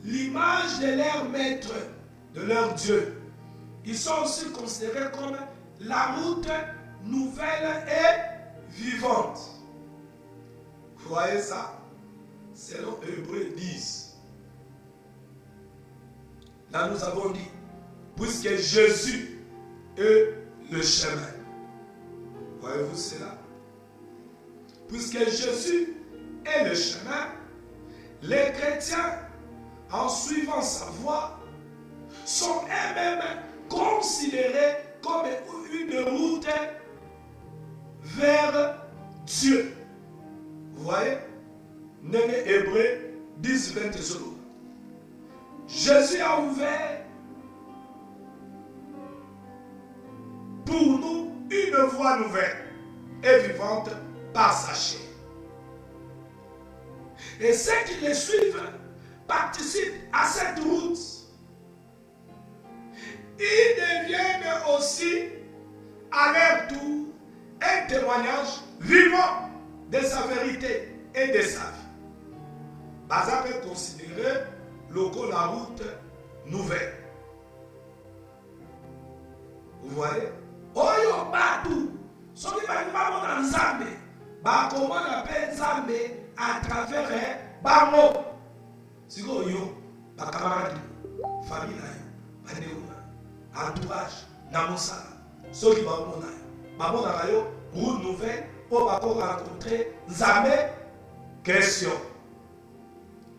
l'image de leur maître, de leur Dieu. Ils sont aussi considérés comme la route nouvelle et vivante. Vous voyez ça? Selon Hébreux 10. Là nous avons dit, puisque Jésus est le chemin. Voyez-vous cela? Puisque Jésus est le chemin, les chrétiens, en suivant sa voie, sont eux-mêmes considérés comme une route vers Dieu. Vous voyez? Hébreux 10:20. Jésus a ouvert pour nous une voie nouvelle et vivante par sa chair. Et ceux qui les suivent participent à cette route. Ils deviennent aussi à leur tour un témoignage vivant de sa vérité et de sa vie. Baza peut considérer la route nouvelle. Vous voyez? Oyo batu, soki bali bamona Nzambe, bakomona pe Nzambe à travers bango. Siko yo, bakamaradi, famille na yo, bandeko, entourage, na mosala. Soki bamona yo, route nouvelle, pour rencontrer Nzambe. Question.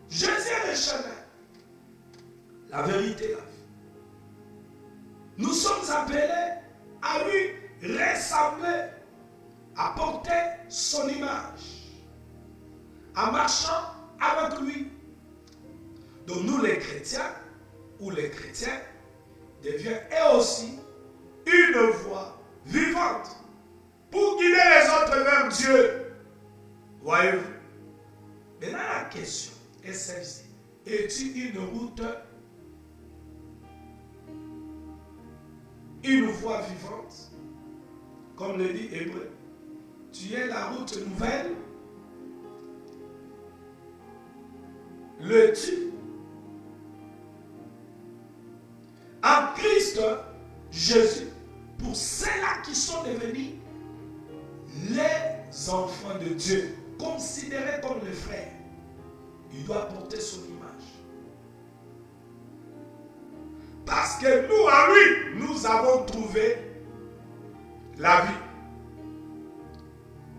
Jésus est le chemin, la vérité, la vie. Nous sommes appelés à lui ressembler, à porter son image, en marchant avec lui. Donc nous les chrétiens, ou les chrétiens, deviennent eux aussi une voie vivante pour guider les autres vers Dieu. Voyez-vous? Maintenant la question est celle-ci. Es-tu une route, une voie vivante? Comme le dit Hébreu, tu es la route nouvelle. Le-tu? En Christ Jésus, pour ceux-là qui sont devenus les enfants de Dieu, considérés comme les frères, il doit porter son image. Parce que nous, à lui, nous avons trouvé la vie.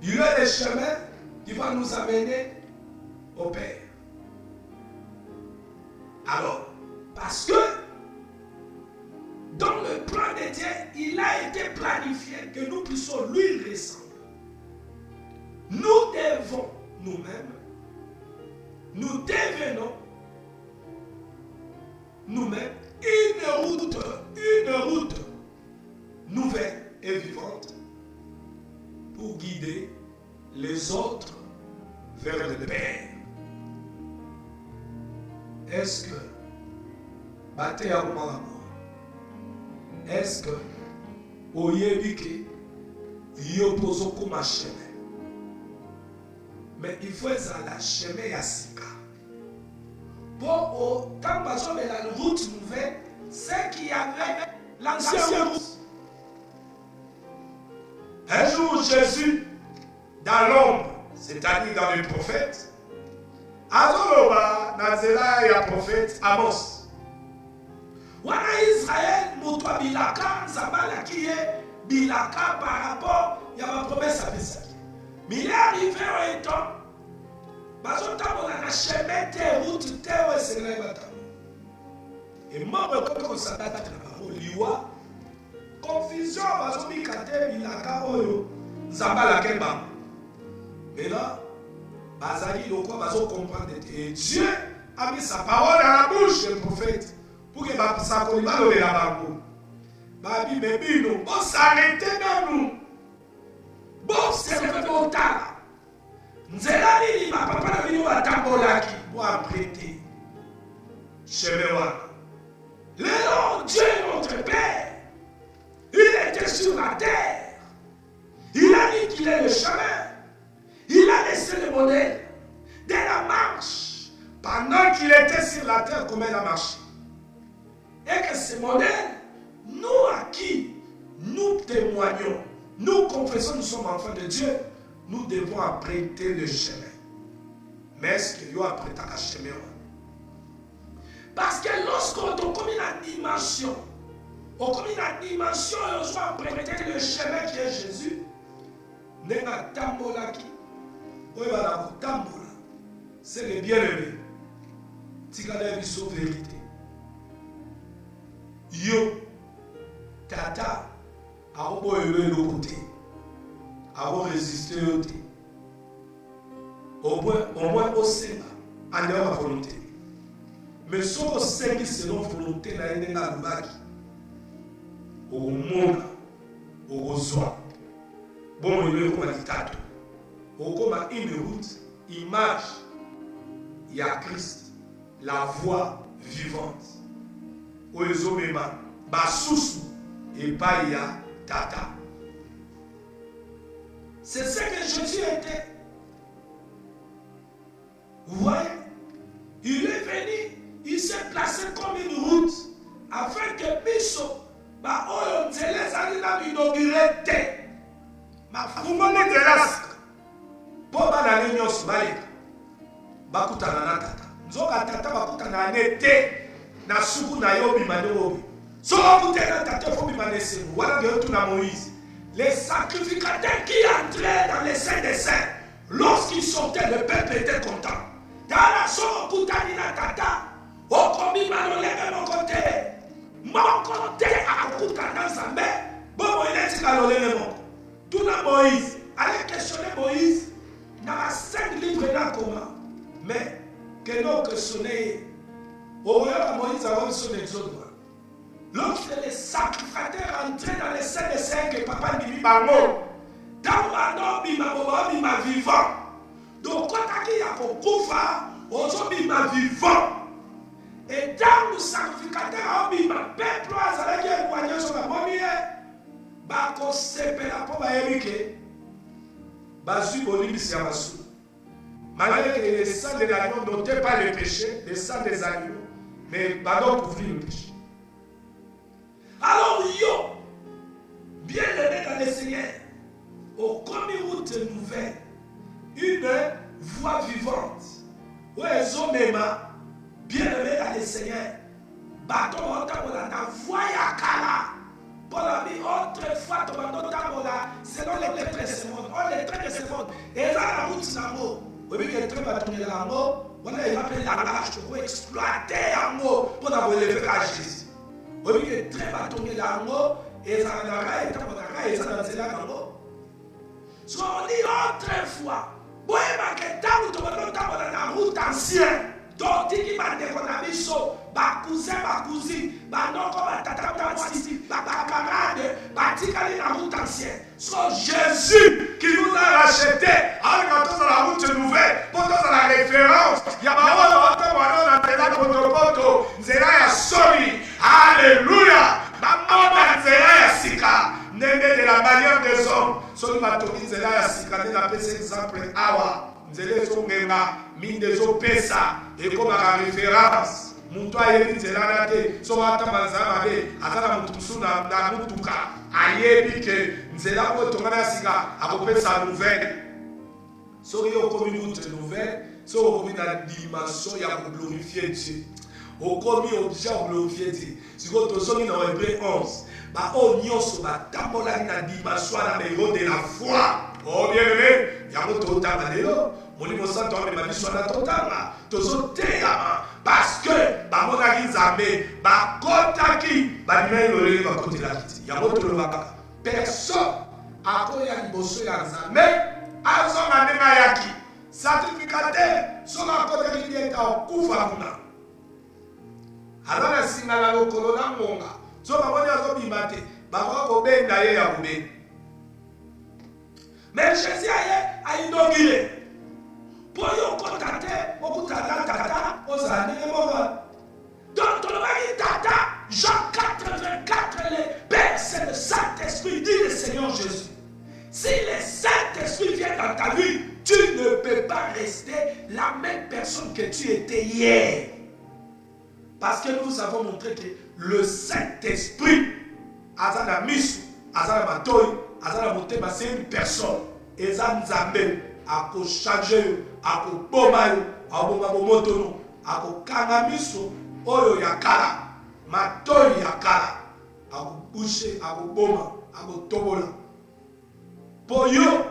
Il est le chemin qui va nous amener au Père. Alors, parce que Dans le plan de Dieu, il a été planifié que nous puissions lui ressembler. Nous devons nous-mêmes, nous devenons nous-mêmes une route nouvelle et vivante pour guider les autres vers le Père. Est-ce que Bate ya Umama, est-ce que Oyebike Yopozo kuma chemin? Mais il faut être à la chemin Yassika. Pour quand on est la route nouvelle, c'est qu'il y avait l'ancienne route. Un jour, Jésus, dans l'ombre, c'est-à-dire dans les prophètes, Azoloba, Nazela et un prophète Amos. Wana Israël, Moutwa Bilaka, Zabala qui est Bilaka par rapport, il y a ma promesse à Pessah. Mais il est arrivé au temps, Bazotamo na chemin te route te ou Seigneur Batamo. Et moi, quand ça date de la liwa, confusion, Bazomikate Bilaka Oyo, Zabala Kemba. Mais là, Bazali Loko Bazo comprendre et Dieu a mis sa parole dans la bouche du prophète pour que ça ne soit pas la bango. Babi Bébino, bon s'arrêter dans nous. Bon, c'est le bon temps. Nzela Lili, ma papa n'a venu à Tambolaki pour apprêter. Chemewa. Le nom Dieu notre Père, il était sur la terre. Il a dit qu'il est le chemin. Il a laissé le modèle de la marche pendant qu'il était sur la terre, comment il a marché. Et que ce modèle, nous à qui nous témoignons, nous confessons que nous sommes enfants de Dieu, nous devons apprêter le chemin. Mais est-ce que nous apprêtons le chemin? Parce que lorsqu'on commet la dimension, on commet la dimension et on doit apprêter le chemin qui est Jésus, Nenga Tambolaki. C'est le bien-aimé. Tikada biso vérité. Yo, tata, abo élevé le côté. Abo résister au côté. Au moins au Sénat, en dehors de la volonté. Mais si on sait que selon la volonté, il y a un baki. Au monde, au soin. Bon, il y a un dictateur. Comme une route, image, il y a Christ, la voix vivante. Oezomema, Basusu, et Baya Tata. C'est ce que Jésus était. Vous voyez, il est venu, il s'est placé comme une route, afin que Bisso, on se laisse aller dans l'inaugurité. Ma femme est de l'asque. Boba na nyos baleka bakutana na tata nzoka tata bakutana nete na suku na yobi madobi so bakutana tata fobi manese wala de tout na Moïse les sacrificateurs qui entraient dans les saints des saints lorsqu'ils sortaient le peuple était content dans la so bakutani na tata okomi malolebe mon côté akutana nzambe bobo ileti kalolele mon tout na Moïse allez questionner Moïse dans 5 livres là comment mais que non que sonner au Moïse a son exode lorsque les sacrificateurs entraient dans les 5 des 5 que papa dit bango dans ma vivant donc quand il y a kokufa ozobima vivant et dans le sacrificateur obima peuple azalaki éloigné sur la momie bako sepela po ba erike. Malgré que les sangs de l'agneau n'ôtaient pas le péché, les sangs des agneaux, mais pardon couvrir le péché. Alors, yo, bien aimé dans le Seigneur, au comme une route nouvelle, une voix vivante, où les hommes bien aimé dans le Seigneur, bâton en temps la voix yakala. Pour la vie, autrefois, selon les traits de ce monde, les traits de ce monde, et là, la route, c'est l'amour. Vous voyez que les traits va tourner l'amour, voilà, il va appeler la marche pour exploiter l'amour pour avoir le à Jésus. oyebi ke tre batongela yango ezalaka etambolaka eza na nzela yango. So on dit autrefois boyebaka ntango tokotambola na route ancien totiki bandeko na biso bakousin bakousi banoko batata mwasi bakamarade batikali na route ancienne. So Jésus qui nous a racheté alors quand on a la route nouvelle pour la référence ya baoyo batambola na nzela potopoto nzela ya soni. Alléluia. Bamona nzela ya sika ndenge de la manière des hommes. Soki batoki nzela ya sika nde napesa exemple awa nzela ezongenga minde ezopesa ekomaka référence. Mutu ayebi nzela na te soki atamba nzela mabe aza na mutu mosusu na mutuka ayebi ke nzela oyo etongana ya sika akopesa nouvelle. Soki yo okomi route nouvelle soki okomi na dimension ya koglorifie Dieu okomi obligé oglorifie Dieu. Sikoyo tozongi na Hébreu 11 baoyo nyonso batambolaki na dimension na niveau de la foi. Oh bien-aimé, yango totanga lelo molimo santo amema biso na totanga tozoteyama parce que bamonaki nzambe bakotaki bandimai lolenge bakotelaki te. Yango tolobaka personne akoya liboso ya nzambe azonga ndenge ayaki certificat te soki akotaki lieta okufa kuna aza na singa na lokolo na ngonga so bamoni azobima te bakoka kobenda ye ya kobenda. Mais Jésus a inauguré. Pour y okota te okutala tata ozala ndenge moko. Donc tolobaki tata Jean 4:24 le Père c'est le Saint-Esprit dit le Seigneur Jésus. Si le Saint-Esprit vient dans ta vie, tu ne peux pas rester la même personne que tu étais hier. Parce que nous avons montré que le Saint-Esprit, Azana Misu, Azana Matoi, Azana Motema, c'est une personne. Ezan Nzambe, ako changer, ako bomayo, ako motono, ako kangamiso, oyo yakala, Matoi yakala, ako boucher, ako boma, ako tobola. Pour yo,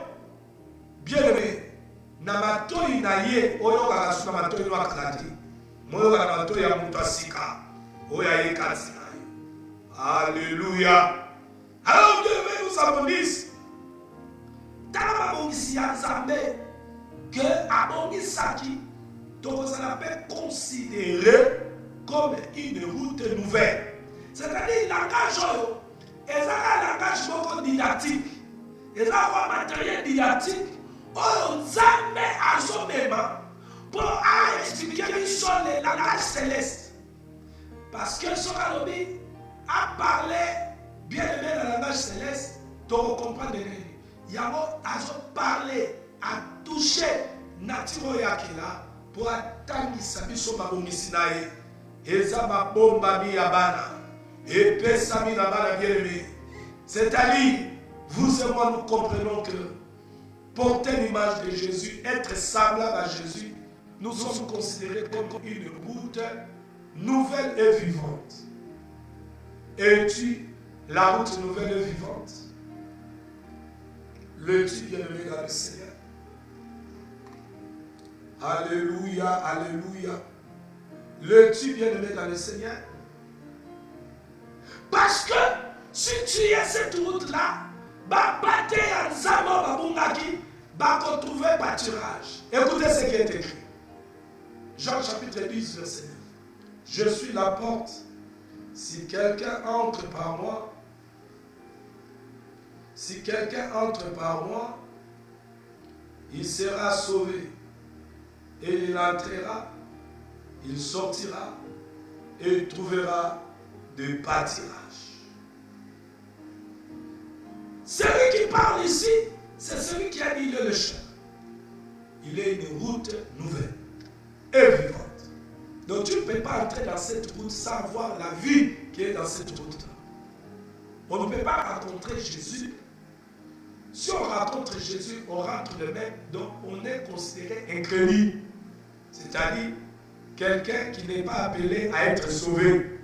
bien aimé, na Matoi na ye, oyo kakasu na Matoi no akalati. Moyo na Matoi ya mutu asika, oya ye kasi na yo. Alléluia. Alors bien aimé, nous avons dit, tala babongisi ya Nzambe que abongisaki tokozala mpe considéré comme une route nouvelle. C'est-à-dire langage oyo ezaka langage moko didactique, ezaka matériel didactique oyo Nzambe azomema pour expliquer biso le langage céleste. Parce que soki alobi a parlé bien aimé le langage céleste tokocomprendre nini. Yango azo parler, a touché natiro yakela pour atangisa biso mabongisi na ye. Eza mabomba mi ya bana. Epesa mi na bana bien-aimé. C'est-à-dire, vous et moi nous comprenons que porter l'image de Jésus, être semblable à Jésus, nous sommes considérés comme une route nouvelle et vivante. Es-tu la route nouvelle et vivante? Le tu bien-aimé dans le Seigneur. Alléluia, alléluia. Le tu bien-aimé dans le Seigneur. Parce que si tu es cette route-là, bate ya nzambo babungaki, retrouver pâturage. Écoutez ce qui est écrit. Jean chapitre 10, verset 9. Je suis la porte. Si quelqu'un entre par moi, si quelqu'un entre par moi, il sera sauvé. Et il entrera, il sortira et il trouvera de pâturage. Celui qui parle ici, c'est celui qui a dit le chemin. Il est une route nouvelle et vivante. Donc tu ne peux pas entrer dans cette route sans voir la vie qui est dans cette route-là. On ne peut pas rencontrer Jésus. Si on rencontre Jésus, on rentre le même, donc on est considéré incrédule. C'est-à-dire quelqu'un qui n'est pas appelé à être sauvé.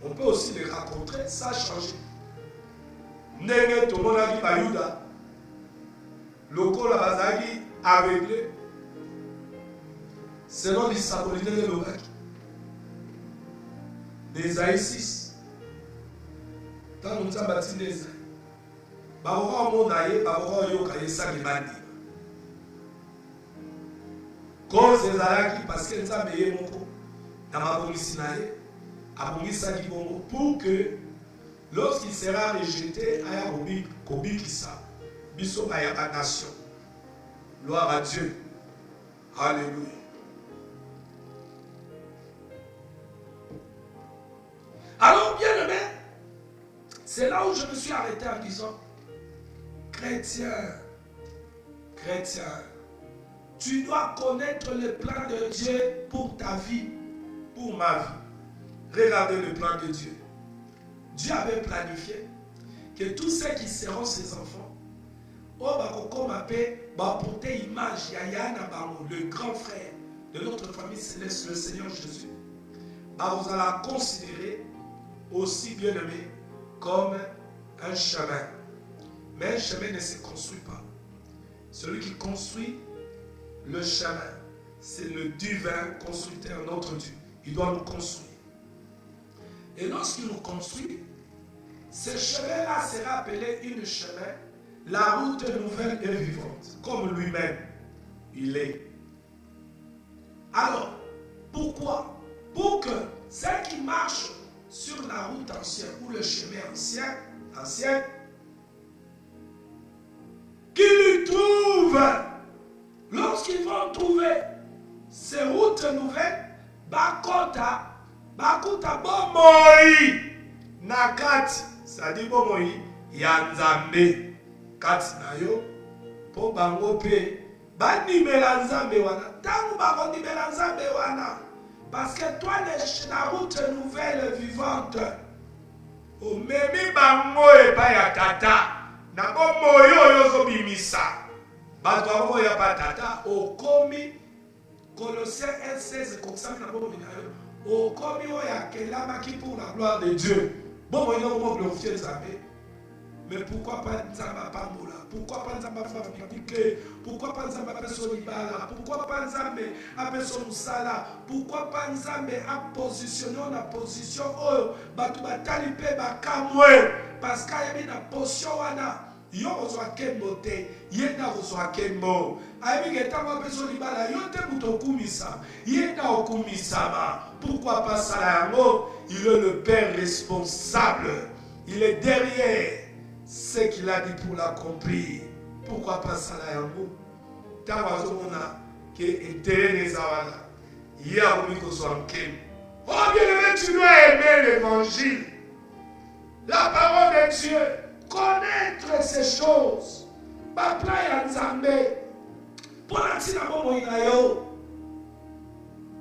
On peut aussi le rencontrer sans changer. Ndenge tomonaki bayuda, lokola bazaki aveuglé, selon l'Isabolide de l'Obaki. D'Ésaïe 6, Tant que nous avons bâti des ans, bakoka omona ye bakoka oyoka ye sali bandima cause ezalaki parce que nzambe ye moko na mabongisi na ye abongisaki bongo pour que lorsqu'il sera rejeté aya kobikisa biso baya banation. Gloire à Dieu. Alléluia. Alors bien aimé, c'est là où je me suis arrêté en disant, chrétien, tu dois connaître le plan de Dieu pour ta vie, pour ma vie. Regardez le plan de Dieu. Dieu avait planifié que tous ceux qui seront ses enfants, porter image le grand frère de notre famille céleste, le Seigneur Jésus, vous allez la considérer aussi bien aimé comme un chemin. Mais un chemin ne se construit pas. Celui qui construit le chemin, c'est le divin constructeur, notre Dieu. Il doit nous construire. Et lorsqu'il nous construit, ce chemin-là sera appelé une chemin, la route nouvelle et vivante, comme lui-même, il est. Alors, pourquoi? Pour que ceux qui marchent sur la route ancienne ou le chemin ancien, qu'ils trouvent, lorsqu'ils vont trouver ces routes nouvelles, bakota bomoi nakati, c'est-à-dire bomoi yanzambe kati na yo, po bango pe banimela nzambe wana, tangu bakondimela nzambe wana, parce que toi la route nouvelle vivante, omemi bango epa ya tata, na bomoi oyo zobimisa, bato bango ya pa tata, okomi Colossiens 1,16, comme ça, okomi oya kelamaki pour la gloire de Dieu. Bon, moi, il y a un glorifier Nzambe. Mais pourquoi pas Nzamba Pambola? Pourquoi pas Nzamba Fabriqué? Pourquoi pas Nzamba Pessolibala? Pourquoi pas Nzambe Apesolusala? Pourquoi pas Nzambe a positionné en position oh, Batu Batalipe Bakamwe? Parce qu'il y a une position wana. Yo ozwa kembo te, yenda ozwa kembo. Ayebi ketanga Pessolibala, yo te mutokumisa, yenda okumisama. Pourquoi pas Salayango? Il est le Père responsable. Il est derrière ce qu'il a dit pour l'accomplir. Pourquoi pas Salayango? Tawazomona qui était les awana. Yaoumiko Swankem. Oh bien-aimé, tu dois aimer l'évangile. La parole de Dieu. Connaître ces choses. Bapla ya Nzambe. Pour la tina bomo inayo.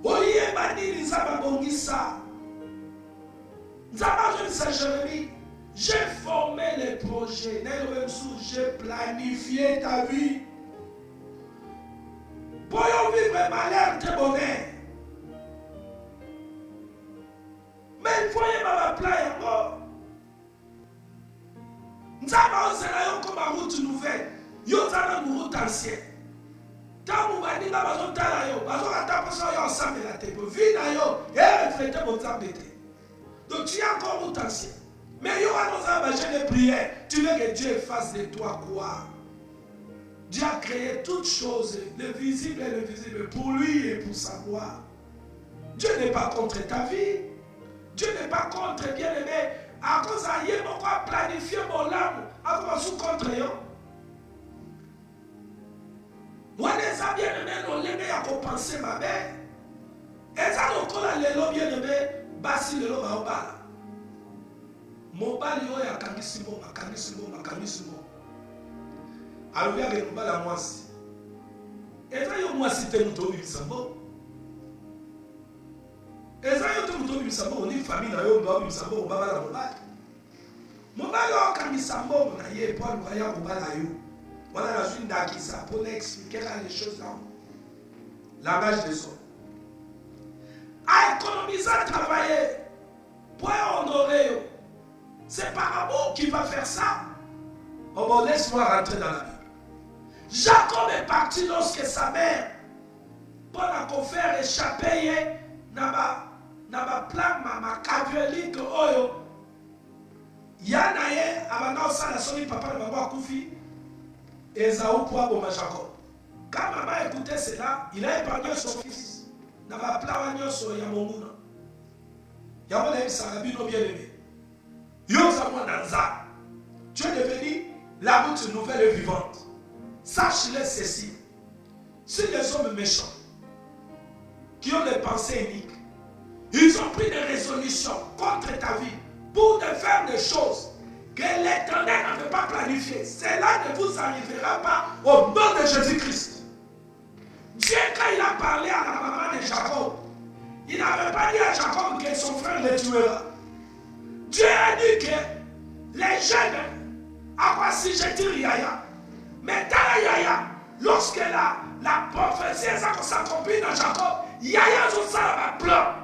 Oye bani Nzamba bongisa. Nzamba je sais Jérémie. J'ai formé les projets. J'ai planifié ta vie. Pour y vivre malheur de bonheur. Mais il faut y avoir plein de mort. Nzamba ozela yo comme route nouvelle. Yo zana une route ancienne. Tant que bani na bazotala yo, bazokata poso yo ensemble la table. Vie na yo, et refléter mon Nzambe. Donc tu as encore route ancienne. Mais yo a nos de prière. Tu veux que Dieu fasse de toi quoi? Dieu a créé toutes choses, le visible et l'invisible, pour lui et pour sa gloire. Dieu n'est pas contre ta vie. Dieu n'est pas contre bien-aimé. À cause de yé, pourquoi planifier mon âme? À cause de contre yo. Moi, les amis bien-aimés, nous l'aimons à compenser ma mère. Et ça, nous collons les lots bien-aimés, basi les lots baobala. Mon bal yo ya kangisimo, makangisimo. Alors, il y a des nouvelles à moi aussi. Et ça, yo moi cité nous tombons sambo. Et ça, yo tombons sambo, on dit famille na yo ndo sambo, on va la mobile. Mobile yo kangisamo na ye pour nous ya mobile yo. Voilà la suite d'Akisa pour expliquer les choses là. Langage des hommes. À économiser, à travailler pour honorer. C'est par amour qu'il va faire ça. Oh bon, laisse-moi rentrer dans la Bible. Jacob est parti lorsque sa mère, pour la faire échapper, n'a pas plan ma caviolique oyo. Yanaye, abana osala soni papa na bango akufi, Esaü pour aboma Jacob. Quand maman écoutait cela, il a épargné son fils. N'a pas pla nyonso ya monguna. Ya mona bisarabino bien aimé. Yosa mwananza. Tu es devenu la route nouvelle et vivante. Sache-le ceci. Si les hommes méchants qui ont des pensées uniques, ils ont pris des résolutions contre ta vie pour de faire des choses que l'Éternel n'avait pas planifiées, cela ne vous arrivera pas au nom de Jésus-Christ. Dieu, quand il a parlé à la maman de Jacob, il n'avait pas dit à Jacob que son frère le tuera. Dieu a dit que les jeunes, à quoi si je tire Yaya, mais dans la Yaya, lorsque la prophétie s'accomplit dans Jacob, Yaya a un plan.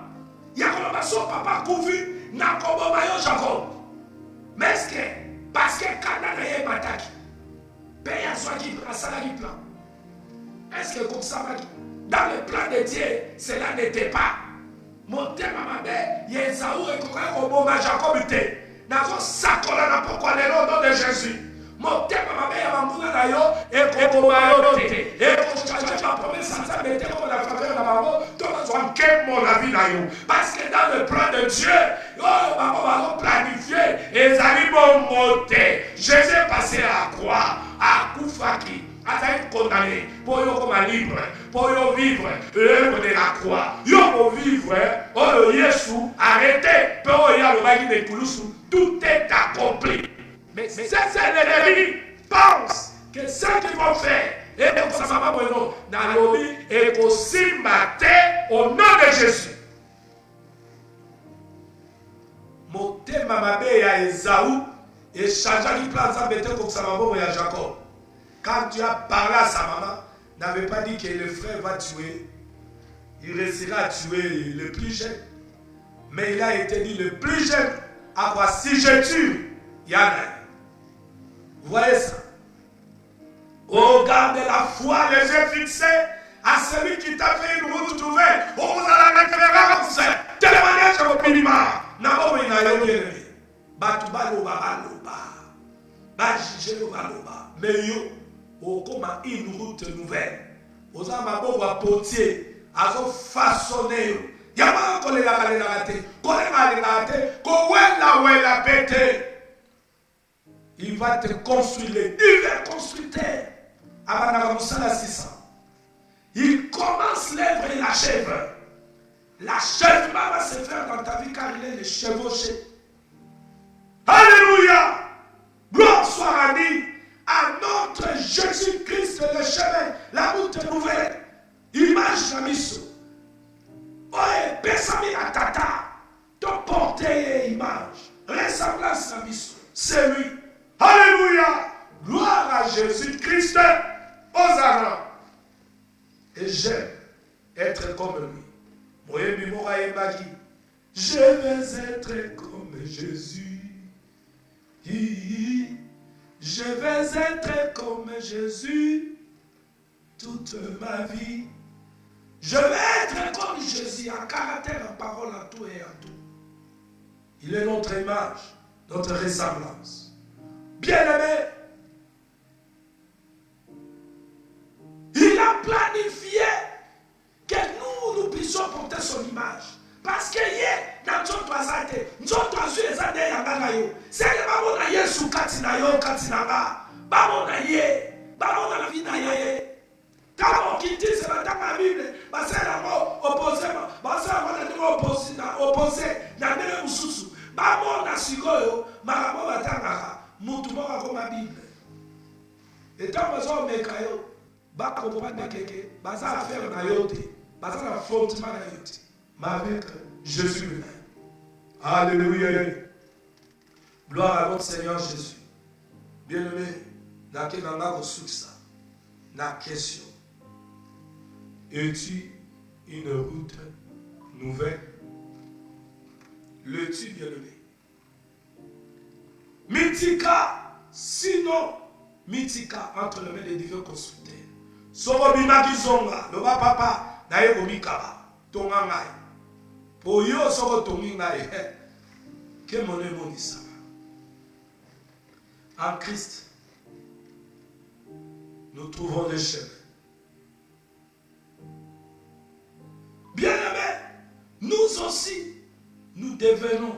Il y a son papa Kouvi, n'a pas Jacob. Mais est-ce que, parce que Canada est mataki, paye à soi qui prend ça qui plan. Est-ce que comme ça, dans le plan de Dieu, cela n'était pas. Mon thème à ma mère, il y a Esaü et Kokoko Jacob était. N'a pas ça qu'on a pourquoi le nom de Jésus. Mon thème à ma mère, il y a Mambouna Nayo et Kokoko et pour changer ma promesse, ça mettait comme la faveur de la maman, donc on quel mon avis Nayo. Parce que dans le plan de Dieu, maman va planifier et les animaux monter. Jésus est passé à quoi? À Koufaki. À être condamné pour y libre, pour y vivre l'œuvre de la croix. Yo vivre, oh Yesu, arrêtez, pour y aller de Toulouse, tout est accompli. Mais c'est l'ennemi pense que ce qu'ils vont faire, et comme ça va bon dans l'obéi est aussi maté au nom de Jésus. Mon thème m'a dit à Esaü et changea du plan ça mettait comme ça va bon à Jacob. Quand tu as parlé à sa maman, n'avait pas dit que le frère va tuer. Il restera à tuer le plus jeune. Mais il a été dit le plus jeune. À quoi si je tue, il y en a. Vous voyez ça? Oh, gardez la foi, les yeux fixés à celui qui t'a fait une route ouverte. Oh, vous allez la référence. Témoignage au minimum. N'abord, il n'a rien aimé. Batouba loba baloba. Bajije loba loba. Mais yo. Comme une route nouvelle. Aux amabos à potier, à son façonner. Il y a pas qu'on les a raté, qu'on les a raté, qu'on la pété. Il va te construire les divers constructeurs. Avant de 600. Il commence l'œuvre et l'achève. L'achèvement va se faire dans ta vie car il est le chevauché. Alléluia! Gloire soit à lui. À notre Jésus-Christ le chemin, la route nouvelle, image la mission. Oye, besami à tata, ton portée image, ressemblance la mission, c'est lui. Alléluia, gloire à Jésus-Christ, Hosanna. Et j'aime être comme lui. Je vais être comme Jésus. Je vais être comme Jésus toute ma vie. Je vais être comme Jésus en caractère, en parole, en tout et en tout. Il est notre image, notre ressemblance. Bien-aimé, il a planifié que nous puissions porter son image. Parce que dans notre passé, nous sommes sur les années Yanganayo. C'est le babo na Yesu Katinayo Katinanga. Babo na ye, babo na la vie na ye. Quand on quitte, c'est dans la Bible. Parce que la mort opposée, parce que la mort opposée, na nele mususu. Babo na sigoyo, marabo batangaka. Mutu moka comme la Bible. Et tant que ça mekayo, bako comprendre keke, baza affaire na yote, baza na fondement na yote. Mais avec Jésus lui-même. Alléluia. Gloire à notre Seigneur Jésus. Bien-aimé, dans quel endroit vous ça? La question. Es-tu une route nouvelle? Le-tu bien-aimé? Mitika, sinon, Mitika entre les mains des divins constructeurs. Sorobima Gizonga, le papa, Naye Omikaba, Tongangai. Pour yo soko tongi ngai ke mone moni sama En Christ, nous trouvons le chemin. Bien-aimés, nous aussi, nous devenons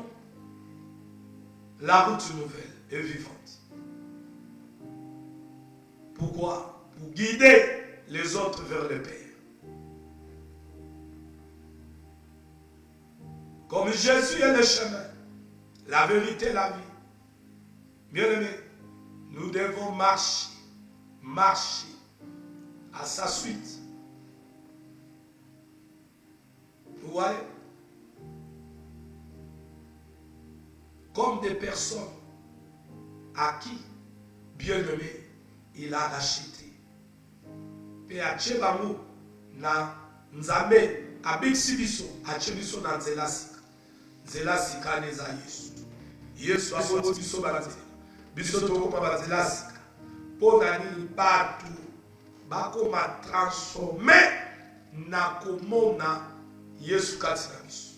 la route nouvelle et vivante. Pourquoi? Pour guider les autres vers le Père. Comme Jésus est le chemin, la vérité, la vie. Bien-aimés, nous devons marcher à sa suite. Vous voyez? Comme des personnes à qui, bien-aimé, il a racheté. Et à Tchebangu, na Nzambe, à Bixibiso, à Tchebiso na Nzelasika. Nzelasika neza Yesu. Yesu aboti biso banze. Biso tokoma banzelasika. Pona ni batu bakoma transformé na komona Yesu kati na biso.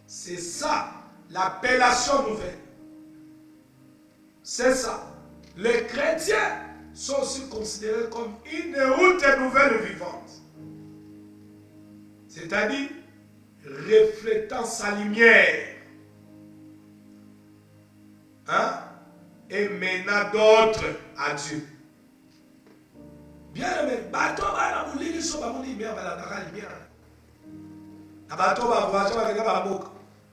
C'est ça l'appellation nouvelle. C'est ça. Les chrétiens sont aussi considérés comme une route nouvelle vivante. C'est-à-dire reflétant sa lumière. Hein? Et menant d'autres à Dieu. Bien aimé, bateau va na mulili so ba muli lumière ba la lumière. Na bateau ba voiture ba ba boka.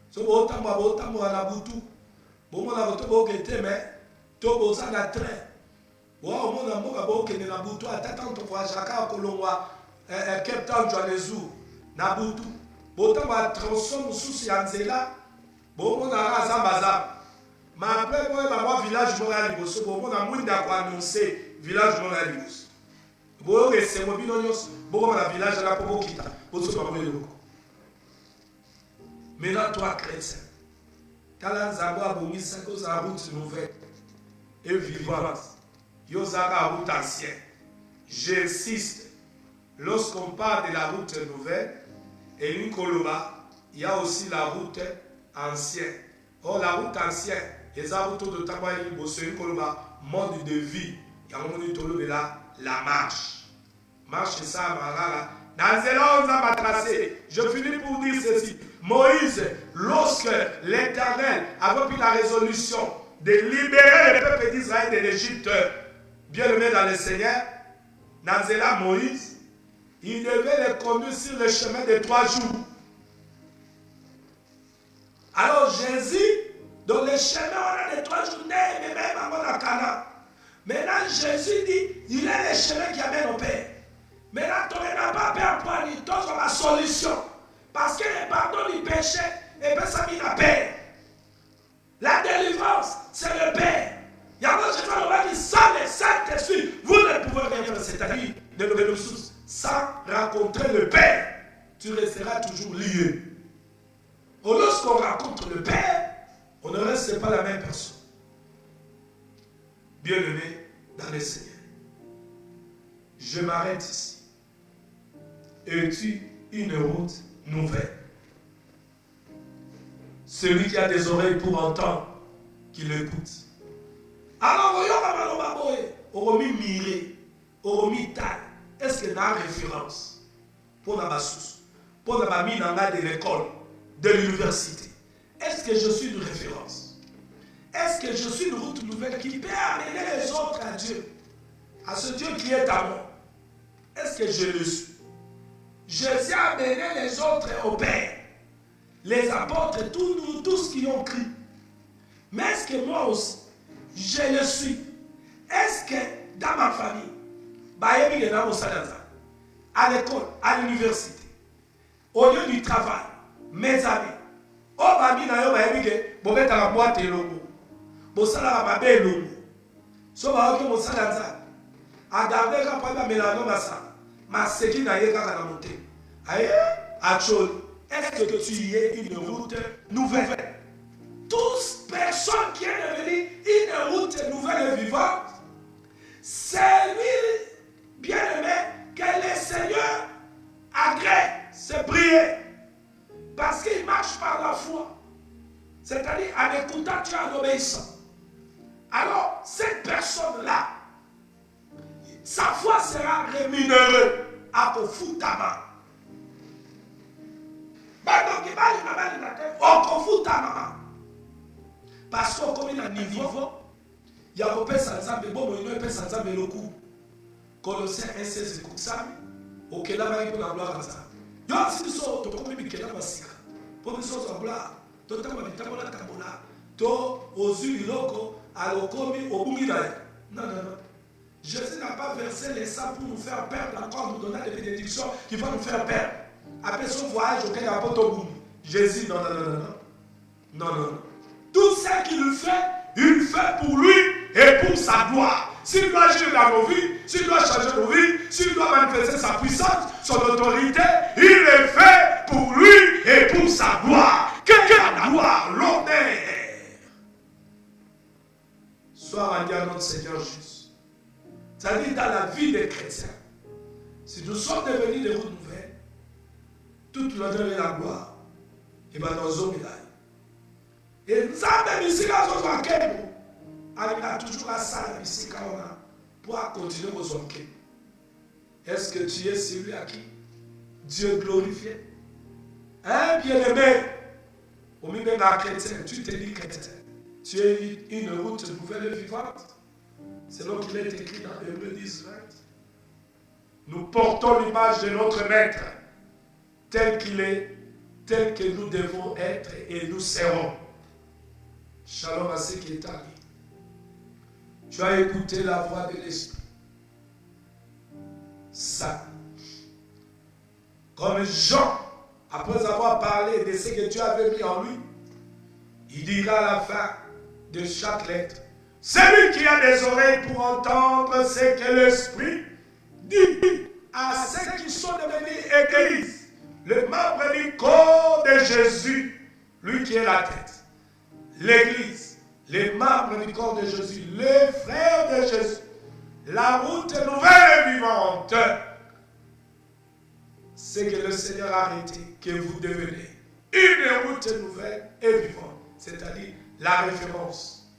So bo tambo na butu. Bo mo na bateau bo kete mais to bo sa na train. Wa mo na mboka bo kene na butu atata to voyage ka kolongwa Cape Town Johannesburg na butu. Bo tambo transforme sous ya nzela. Bo mo na azamba. Ma après moi ba village mo ya liboso bo mo na mwinda ko annoncer village mo ya liboso. Bo rese mo bino nyos bo na village la po kita. Bo so ba mo loko. Maintenant toi chrétien, tala nzambo abongisa ko za route nouvelle et vivante. Yo za route ancienne. J'insiste. Lorsqu'on parle de la route nouvelle et une koloba, il y a aussi la route ancienne. Or la route ancienne, les routes de Tabaï, une koloba, mode de vie. Il y a un moment de la marche. Marche ça, marala. Dans ce là, on va tracé. Je finis pour dire ceci. Moïse, lorsque l'Éternel avait pris la résolution de libérer le peuple d'Israël de l'Égypte, bien aimé dans le Seigneur, dans ce là, Moïse, il devait les conduire sur le chemin de 3 jours. Alors Jésus, dans le chemin, on a de 3 jours, mais même à Cana. Maintenant, Jésus dit, il est le chemin qui amène au Père. Maintenant, tu n'as pas peur pour aller, tu as la solution. Parce que le pardon du péché, et bien ça vient la paix. La délivrance, c'est le Père. Il y a d'autres gens qui disent, sans le Saint-Esprit, vous ne pouvez rien faire, c'est-à-dire de nos ressources. Sans rencontrer le Père, tu resteras toujours lié. Lorsqu'on rencontre le Père, on ne reste pas la même personne. Bien-aimé dans le Seigneur. Je m'arrête ici. Es-tu une route nouvelle? Celui qui a des oreilles pour entendre, qu'il écoute. Alors, Oromi Miré, Oromi Tal, est-ce que dans référence pour la source, pour la mine de l'école, de l'université, est-ce que je suis une référence? Est-ce que je suis une route nouvelle qui peut amener les autres à Dieu, à ce Dieu qui est à moi? Est-ce que je le suis? Jésus a amené les autres au Père, les apôtres, tous qui ont crié. Mais est-ce que moi aussi, je le suis? Est-ce que dans ma famille, à l'école, à l'université, au lieu du travail, mes amis, au babi na yo baebike bobeta la boîte elongo bosala ba babe elongo so ba oke mosala nza agarde ka pa ba melano masa maseki na ye kaka na monte aye acholi. Est-ce que tu es une route nouvelle? Toute personne qui est devenue une route nouvelle et vivante, c'est lui, bien-aimé, que le Seigneur agrée, c'est prier. Parce qu'il marche par la foi. C'est-à-dire en écoutant Dieu, en obéissant. Alors, cette sa foi sera rémunérée à Kofutama. Parce qu'on comme il a niveau, il y a un peu de bon, il y a un peu de le coup. Colossiens 1,16 comme ça, ok, là, il y a la gloire à ça. Il y a aussi des choses comme il y a la musique. Pour des choses en gloire, tout le temps, il y a la tabola, tout aux yeux loco, à l'okomi, au boumidaï. Non. Jésus n'a pas versé les sangs pour nous faire perdre, encore nous donner des bénédictions qui vont nous faire perdre. Après son voyage, auquel il n'y a pas de boum. Jésus, non. Tout ce qu'il fait, il fait pour lui et pour sa gloire. S'il doit agir dans nos vies, s'il doit changer nos vies, s'il doit manifester sa puissance, son autorité, il est fait pour lui et pour sa gloire. Quelle la gloire, l'honneur soit rendu à notre Seigneur Jésus. C'est-à-dire dans la vie des chrétiens, si nous sommes devenus des routes nouvelles, toute l'honneur et la gloire, et bien dans nos médailles. Et nous avons ici là, nous avons toujours la salle ici pour continuer aux enquêtes. Est-ce que tu es celui à qui Dieu glorifie? Hein, bien-aimé? Au milieu d'un chrétien, tu te dis chrétien. Tu es une route nouvelle et vivante. C'est là qu'il est écrit dans Hébreux 10, 20. Nous portons l'image de notre Maître, tel qu'il est, tel que nous devons être et nous serons. Shalom à ceux qui est allé. Tu as écouté la voix de l'Esprit. Ça. Comme Jean, après avoir parlé de ce que Dieu avait mis en lui, il dira à la fin de chaque lettre, celui qui a des oreilles pour entendre ce que l'Esprit dit à ceux qui sont devenus église, le membre du corps de Jésus, lui qui est la tête. L'église, les membres du corps de Jésus, les frères de Jésus, la route nouvelle et vivante, c'est que le Seigneur a arrêté, que vous devenez une route nouvelle et vivante, c'est-à-dire la référence,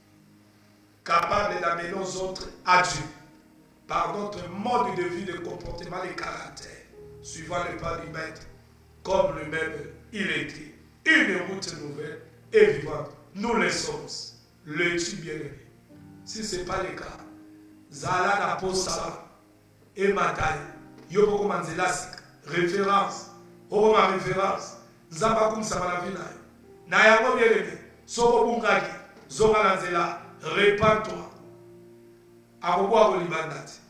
capable d'amener nos autres à Dieu, par notre mode de vie, de comportement et caractère, suivant le pas du Maître, comme lui-même il était, une route nouvelle et vivante. Nous le sommes. Le-tu bien-aimé? Si ce n'est pas le cas, Zala na Posaba et Mataï, Yoko Manzelasik, référence, Oma référence, Zabakum Sabalavina, Nayango bien-aimé, Soko Bungaki, Zoma Lanzela, répands-toi. Aroboa Olibandati.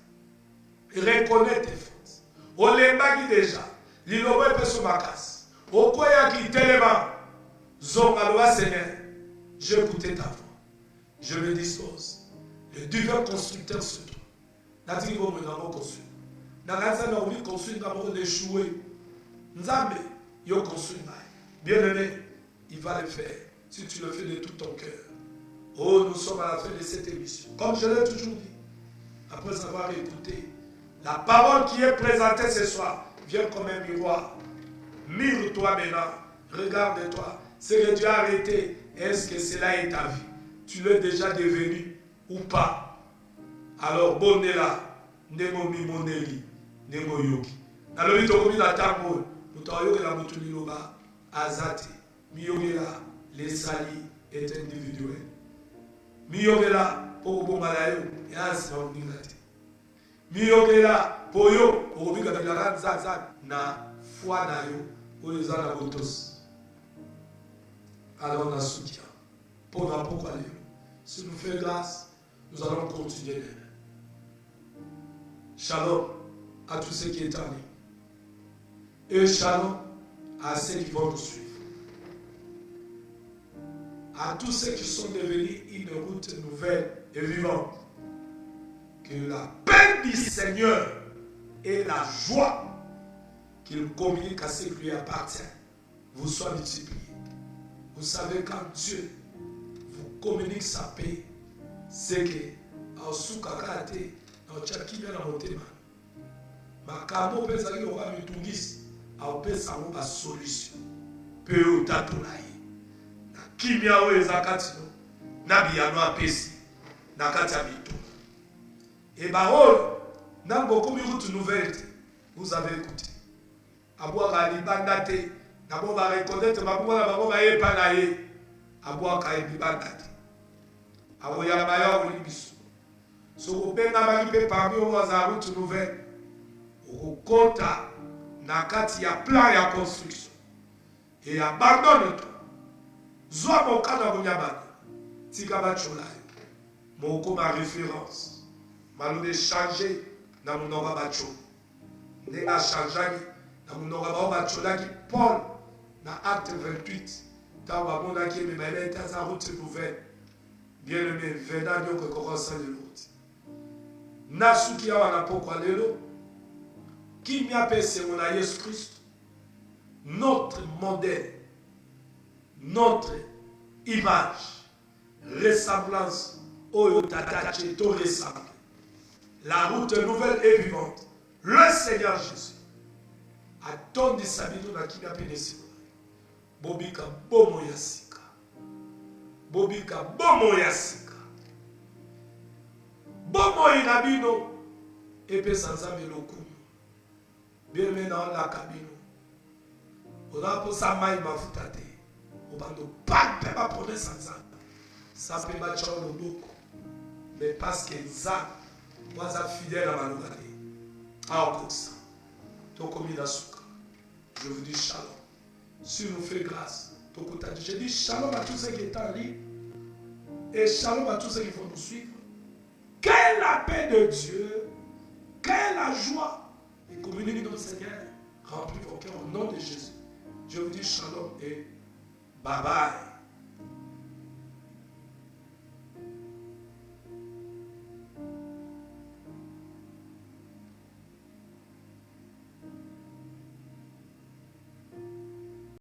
Reconnais tes forces. Olembagi déjà, Lilobo et Pesomakas, Okoyaki Telema, Zongaloa Seigneur. J'ai écouté ta voix. Je me dispose. Le divin constructeur sur toi. N'a-t-il pas construit? N'a-t-il pas construit d'abord d'échouer? Nzambe, il a construit. Bien-aimé, il va le faire. Si tu le fais de tout ton cœur. Oh, nous sommes à la fin de cette émission. Comme je l'ai toujours dit, après avoir écouté, la parole qui est présentée ce soir vient comme un miroir. Mire-toi maintenant. Regarde-toi. Ce que tu as arrêté, est-ce que cela est ta vie? Tu l'es déjà devenu ou pas? Alors, bonne-la. Nemo mimoneli. Nemo yoki. Nalobi tokomi la tambo. Mutayoke la mutuli loba. Azate. Miyogela. Les salis est individuel. Miyogela. Poko malayo. Yasi na uningati. Miyogela. Poyo. Okobika tabilaran zazan. Na foi na yo. Oyezana botos. Alors on a soutien. Pourquoi aller? Si nous fait grâce, nous allons continuer. Shalom à tous ceux qui sont allés. Et shalom à ceux qui vont nous suivre. À tous ceux qui sont devenus une route nouvelle et vivante. Que la paix du Seigneur et la joie qu'il communique à ceux qui lui appartiennent vous soient multipliés. Vous savez, quand Dieu vous communique sa paix, c'est que en sous-kakate, en tchakibia na motema, makamo pesa ki oka mitungisi, au pesa mo ba solution. Peu utatulai. Na kimia o ezakati no, na biyano apesi, na kati ya bitu. E ba oyo, Dans beaucoup de routes nouvelles, vous avez écouté. Aboua Libandate, d'abord va reconnaître ma boua, ma boua est panaye. Aboua Libandate. Aboya Maya ou Libisu. So vous pouvez n'avoir parmi vous à route nouvelle. Au Kota, Nakati, il y a plein de construction. Et abandonne-toi. Zoa mon cas dans Bonyabana. Tikaba Cholayo. Mon coup ma référence. Malou changer dans mon nom bacho. Ne a changé dans mon nom bacho là qui Paul dans acte 28. Dans mon nom qui me met dans sa route nouvelle. Bien aimé, venant de que commence le route. Nasuki a wana pokwa lelo. Qui m'y appelle c'est mon Jésus Christ. Notre modèle. Notre image. Ressemblance. Oh, tataché, to ressemble. La route nouvelle et vivante. Le Seigneur Jésus. A donné sa vie dans qui m'appelle ici. Bobika bomo yasika. Bobika bomo yasika. Bomo inabino. Epe sanzame lokumu. Bien maintenant la cabine. On a pour sa main mafutate. On va nous pas ma promesse sanzame. Ça peut battre le beaucoup. Mais parce que ça, moi, ça fidèle à ma nouvelle. Ah, pour ça. Donc, comme il a souka. Je vous dis shalom. Si nous fait grâce. Je dis shalom à tous ceux qui sont en ligne. Et shalom à tous ceux qui vont nous suivre. Quelle la paix de Dieu. Quelle la joie. Et communiquez notre Seigneur. Remplis vos cœurs au nom de Jésus. Je vous dis shalom et bye bye.